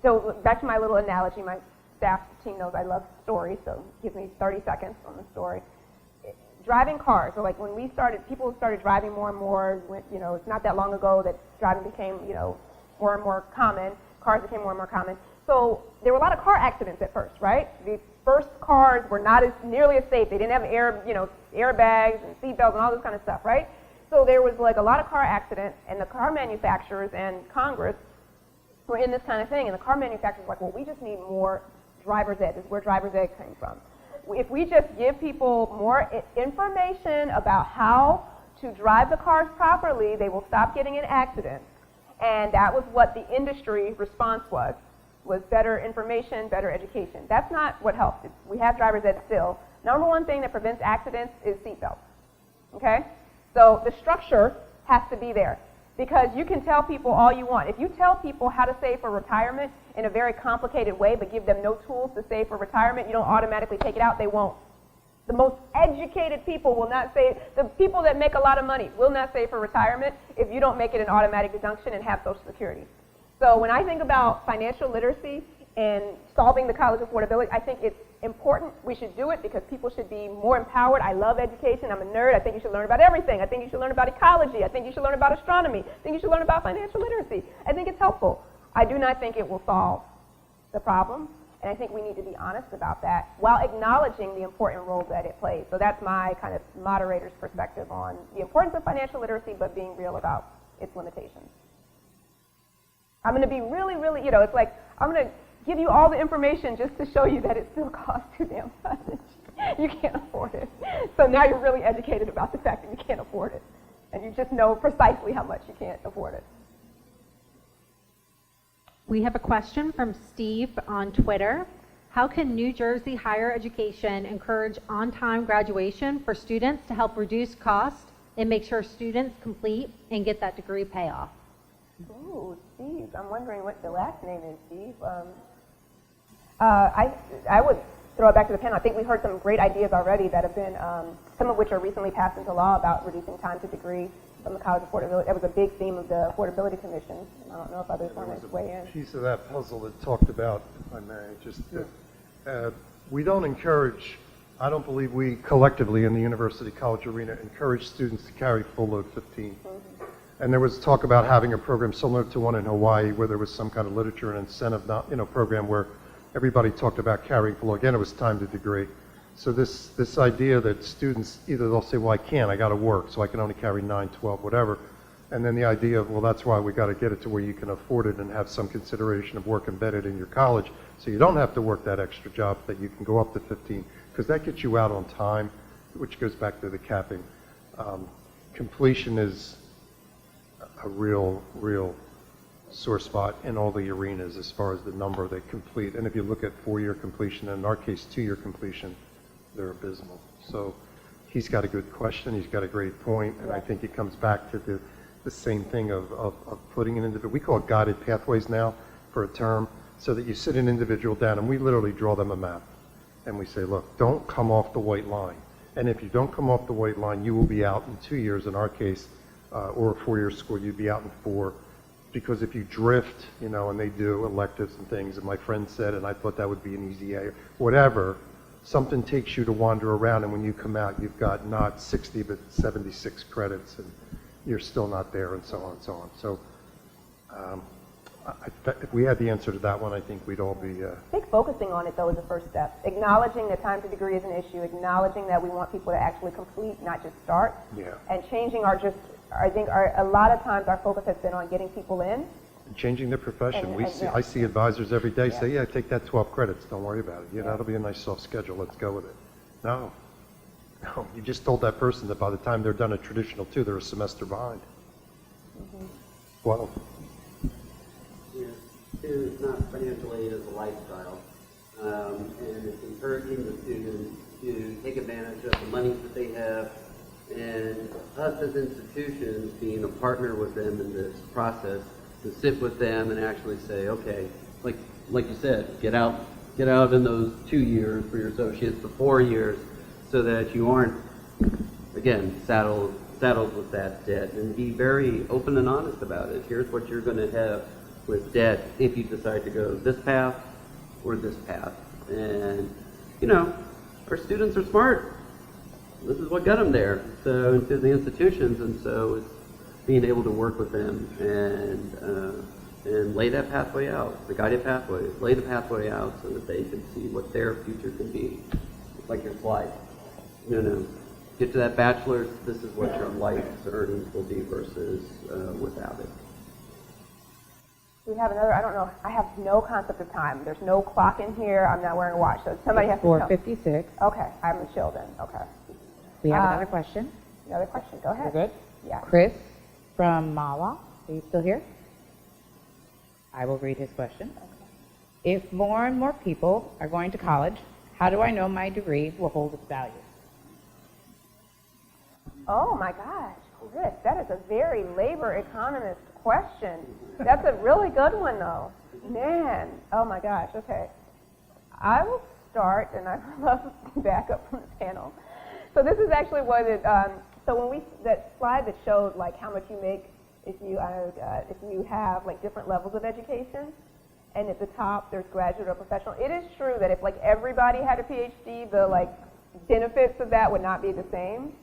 so back to my little analogy, my staff team knows I love stories, so give me 30 seconds on the story. Driving cars, so like when we started, people started driving more and more, it's not that long ago that driving became, more and more common, cars became more and more common. So there were a lot of car accidents at first, right? These first cars were not nearly as safe. They didn't have airbags and seatbelts and all this kind of stuff, right? So there was like a lot of car accidents, and the car manufacturers and Congress were in this kind of thing, and the car manufacturers were like, well, we just need more driver's ed. This is where driver's ed came from. If we just give people more information about how to drive the cars properly, they will stop getting in accidents. And that was what the industry response was better information, better education. That's not what helps. We have driver's ed still. Number one thing that prevents accidents is seatbelts. Okay? So the structure has to be there. Because you can tell people all you want. If you tell people how to save for retirement in a very complicated way, but give them no tools to save for retirement, you don't automatically take it out, they won't. The most educated people will not save, the people that make a lot of money will not save for retirement if you don't make it an automatic deduction and have Social Security. So when I think about financial literacy and solving the college affordability, I think it's important. We should do it because people should be more empowered. I love education. I'm a nerd. I think you should learn about everything. I think you should learn about ecology. I think you should learn about astronomy. I think you should learn about financial literacy. I think it's helpful. I do not think it will solve the problem, and I think we need to be honest about that while acknowledging the important role that it plays. So that's my kind of moderator's perspective on the importance of financial literacy, but being real about its limitations. I'm going to be really, really, it's like I'm going to give you all the information just to show you that it still costs too damn much. You can't afford it. So now you're really educated about the fact that you can't afford it. And you just know precisely how much you can't afford it. We have a question from Steve on Twitter. How can New Jersey higher education encourage on-time graduation for students to help reduce cost and make sure students complete and get that degree payoff? Ooh, Steve. I'm wondering what the last name is, Steve. I would throw it back to the panel. I think we heard some great ideas already that have been, some of which are recently passed into law about reducing time to degree from the college affordability. That was a big theme of the Affordability Commission. I don't know if others want to weigh in. Piece of that puzzle that talked about, if I may, just we don't encourage, I don't believe we collectively in the university college arena encourage students to carry full load 15. And there was talk about having a program similar to one in Hawaii where there was some kind of literature and incentive program where everybody talked about carrying full load. Again, it was time to degree. So this idea that students, either they'll say, well, I can't, I got to work, so I can only carry 9, 12, whatever. And then the idea of, well, that's why we got to get it to where you can afford it and have some consideration of work embedded in your college so you don't have to work that extra job, that you can go up to 15, because that gets you out on time which goes back to the capping. Completion is a real sore spot in all the arenas as far as the number that complete. And if you look at 4-year completion, and in our case 2-year completion, they're abysmal. So he's got a good question, he's got a great point, and I think it comes back to the same thing of putting an individual, we call it guided pathways now for a term, so that you sit an individual down and we literally draw them a map. And we say, look, don't come off the white line. And if you don't come off the white line, you will be out in 2 years, in our case, or a 4-year school, you'd be out in 4. Because if you drift, you know, and they do electives and things, and my friend said, and I thought that would be an easy A, whatever, something takes you to wander around, and when you come out, you've got not 60, but 76 credits, and you're still not there, and so on and so on. So if we had the answer to that one, I think we'd all be... I think focusing on it, though, is the first step. Acknowledging that time to degree is an issue, acknowledging that we want people to actually complete, not just start, and changing our just... I think a lot of times our focus has been on getting people in. Changing their profession. I see advisors every day say, yeah, take that 12 credits, don't worry about it. You know, that'll be a nice soft schedule, let's go with it. No, you just told that person that by the time they're done a traditional 2, they're a semester behind. Well, yeah, it's not financial aid as a lifestyle, and it's encouraging the students to take advantage of the money that they have, and us as institutions being a partner with them in this process, to sit with them and actually say, okay, like you said, get out in those 2 years for your associates, the 4 years, so that you aren't, again, saddled with that debt, and be very open and honest about it. Here's what you're going to have with debt if you decide to go this path or this path. And, you know, our students are smart. This is what got them there, so into the institutions, and so it's being able to work with them and lay that pathway out, the guided pathway, lay the pathway out so that they can see what their future can be. Like your slide, you know, get to that bachelor's, this is what your life's earnings will be versus without it. We have another, I don't know, I have no concept of time. There's no clock in here, I'm not wearing a watch, so somebody has to tell me. 4:56. Okay, I'm chill then, okay. We have another question. Another question, go ahead. You're good? Yeah. Chris from Mawa, are you still here? I will read his question. Okay. If more and more people are going to college, how do I know my degree will hold its value? Oh my gosh, Chris, that is a very labor economist question. That's a really good one though. Man, oh my gosh, okay. I will start, and I love backup from the panel. So this is actually what it, so when that slide that showed like how much you make if you have like different levels of education, and at the top there's graduate or professional. It is true that if like everybody had a PhD, the like benefits of that would not be the same.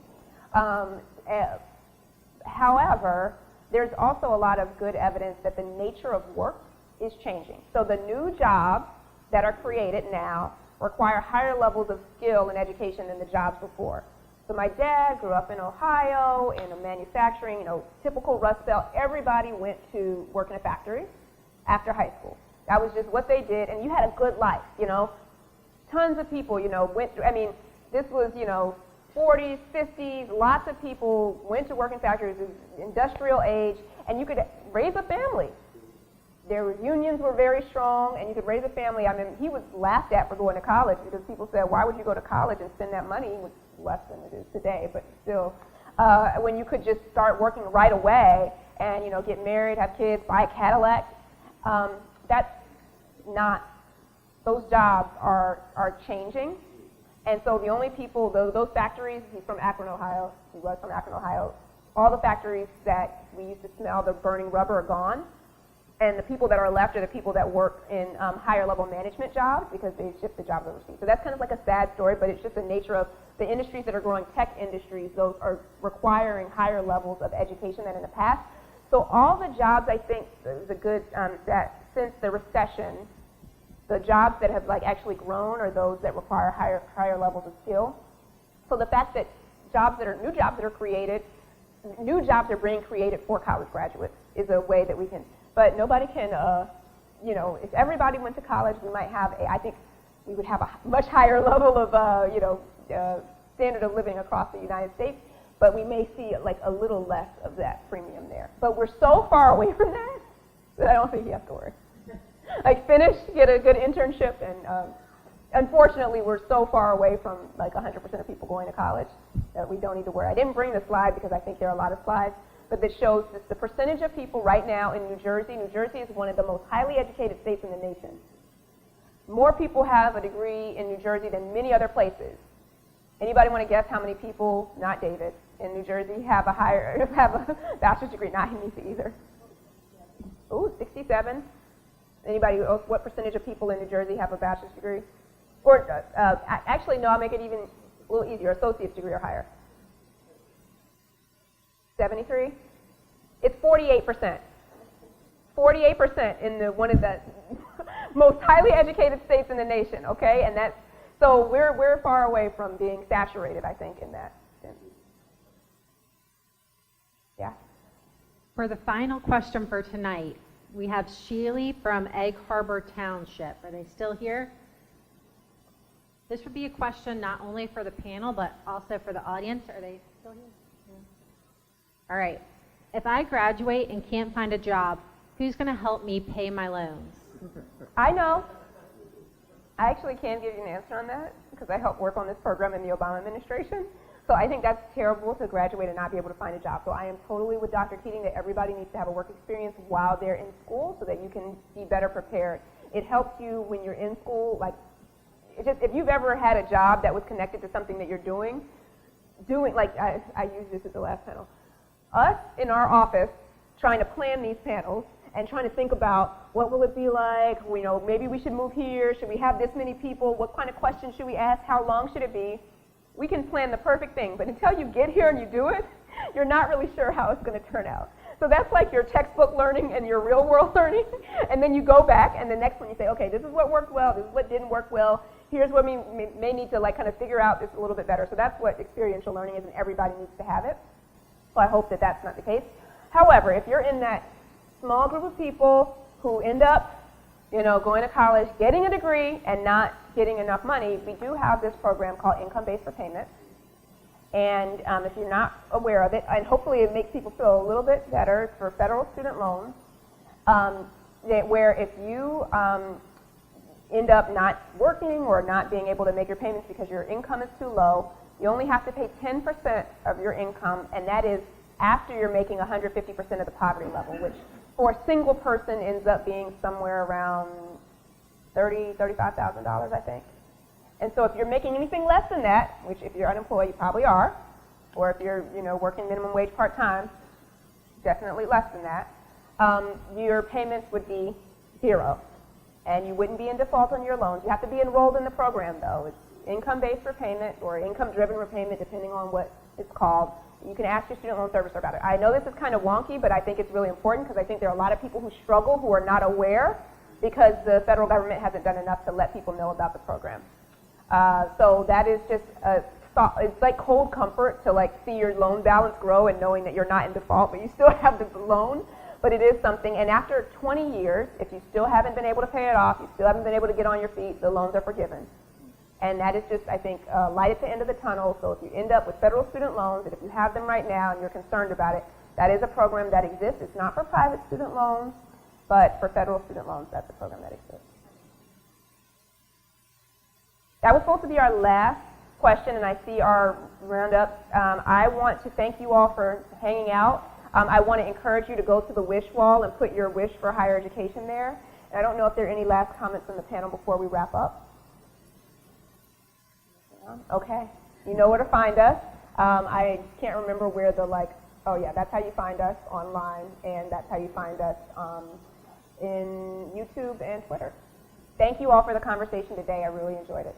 However, there's also a lot of good evidence that the nature of work is changing. So the new jobs that are created now require higher levels of skill and education than the jobs before. So my dad grew up in Ohio in a manufacturing, typical Rust Belt. Everybody went to work in a factory after high school. That was just what they did, and you had a good life, Tons of people, went through, this was, 40s, 50s, lots of people went to work in factories, industrial age, and you could raise a family. Their unions were very strong, and you could raise a family. He was laughed at for going to college because people said, why would you go to college and spend that money? It was less than it is today, but still, when you could just start working right away and, get married, have kids, buy a Cadillac. That's not, those jobs are changing. And so the only people, those factories, he's from Akron, Ohio, he was from Akron, Ohio, all the factories that we used to smell the burning rubber are gone. And the people that are left are the people that work in higher level management jobs because they shift the jobs overseas. So that's kind of like a sad story, but it's just the nature of the industries that are growing, tech industries, those are requiring higher levels of education than in the past. So all the jobs, I think, is a good, that since the recession, the jobs that have actually grown are those that require higher levels of skill. So the fact that new jobs that are created, new jobs are being created for college graduates is a way that we can, but nobody can, if everybody went to college, we might have I think we would have a much higher level of, standard of living across the United States, but we may see like a little less of that premium there. But we're so far away from that I don't think you have to worry. Like finish, get a good internship, and unfortunately we're so far away from like 100% of people going to college that we don't need to worry. I didn't bring the slide because I think there are a lot of slides, but that shows just the percentage of people right now in New Jersey. New Jersey is one of the most highly educated states in the nation. More people have a degree in New Jersey than many other places. Anybody want to guess how many people, not David, in New Jersey have a bachelor's degree? Not Hanisa either. Ooh, 67. Anybody else, what percentage of people in New Jersey have a bachelor's degree? Or actually, no, I'll make it even a little easier, associate's degree or higher. 73? It's 48%. 48% in one of the most highly educated states in the nation, okay? And that's, so we're far away from being saturated, I think, in that. Yeah. For the final question for tonight, we have Sheely from Egg Harbor Township. Are they still here? This would be a question not only for the panel, but also for the audience. Are they still here? Yeah. All right. If I graduate and can't find a job, who's going to help me pay my loans? I know. I actually can give you an answer on that because I helped work on this program in the Obama administration. So I think that's terrible to graduate and not be able to find a job. So I am totally with Dr. Keating that everybody needs to have a work experience while they're in school so that you can be better prepared. It helps you when you're in school. Like, if you've ever had a job that was connected to something that you're doing like I used this at the last panel. Us in our office trying to plan these panels and trying to think about what will it be like, you know, maybe we should move here, should we have this many people, what kind of questions should we ask, how long should it be? We can plan the perfect thing, but until you get here and you do it, you're not really sure how it's going to turn out. So that's like your textbook learning and your real world learning, and then you go back and the next one you say, okay, this is what worked well, this is what didn't work well, here's what we may need to like kind of figure out this a little bit better. So that's what experiential learning is, and everybody needs to have it. So I hope that that's not the case. However, if you're in that small group of people who end up, you know, going to college, getting a degree, and not getting enough money, we do have this program called income-based repayment. And if you're not aware of it, and hopefully it makes people feel a little bit better, for federal student loans, where if you end up not working or not being able to make your payments because your income is too low, you only have to pay 10% of your income, and that is after you're making 150% of the poverty level, which for a single person ends up being somewhere around $30,000, $35,000, I think. And so if you're making anything less than that, which if you're unemployed, you probably are, or if you're, you know, working minimum wage part-time, definitely less than that, your payments would be zero. And you wouldn't be in default on your loans. You have to be enrolled in the program, though. It's income-based repayment or income-driven repayment, depending on what it's called. You can ask your student loan servicer about it. I know this is kind of wonky, but I think it's really important because I think there are a lot of people who struggle who are not aware because the federal government hasn't done enough to let people know about the program. So that is just it's like cold comfort to like see your loan balance grow and knowing that you're not in default, but you still have the loan. But it is something, and after 20 years, if you still haven't been able to pay it off, you still haven't been able to get on your feet, the loans are forgiven. And that is just, I think, light at the end of the tunnel. So if you end up with federal student loans, and if you have them right now and you're concerned about it, that is a program that exists. It's not for private student loans, but for federal student loans, that's a program that exists. That was supposed to be our last question, and I see our roundup. I want to thank you all for hanging out. I want to encourage you to go to the wish wall and put your wish for higher education there. And I don't know if there are any last comments from the panel before we wrap up. Okay. You know where to find us. I can't remember where oh yeah, that's how you find us online, and that's how you find us in YouTube and Twitter. Thank you all for the conversation today. I really enjoyed it.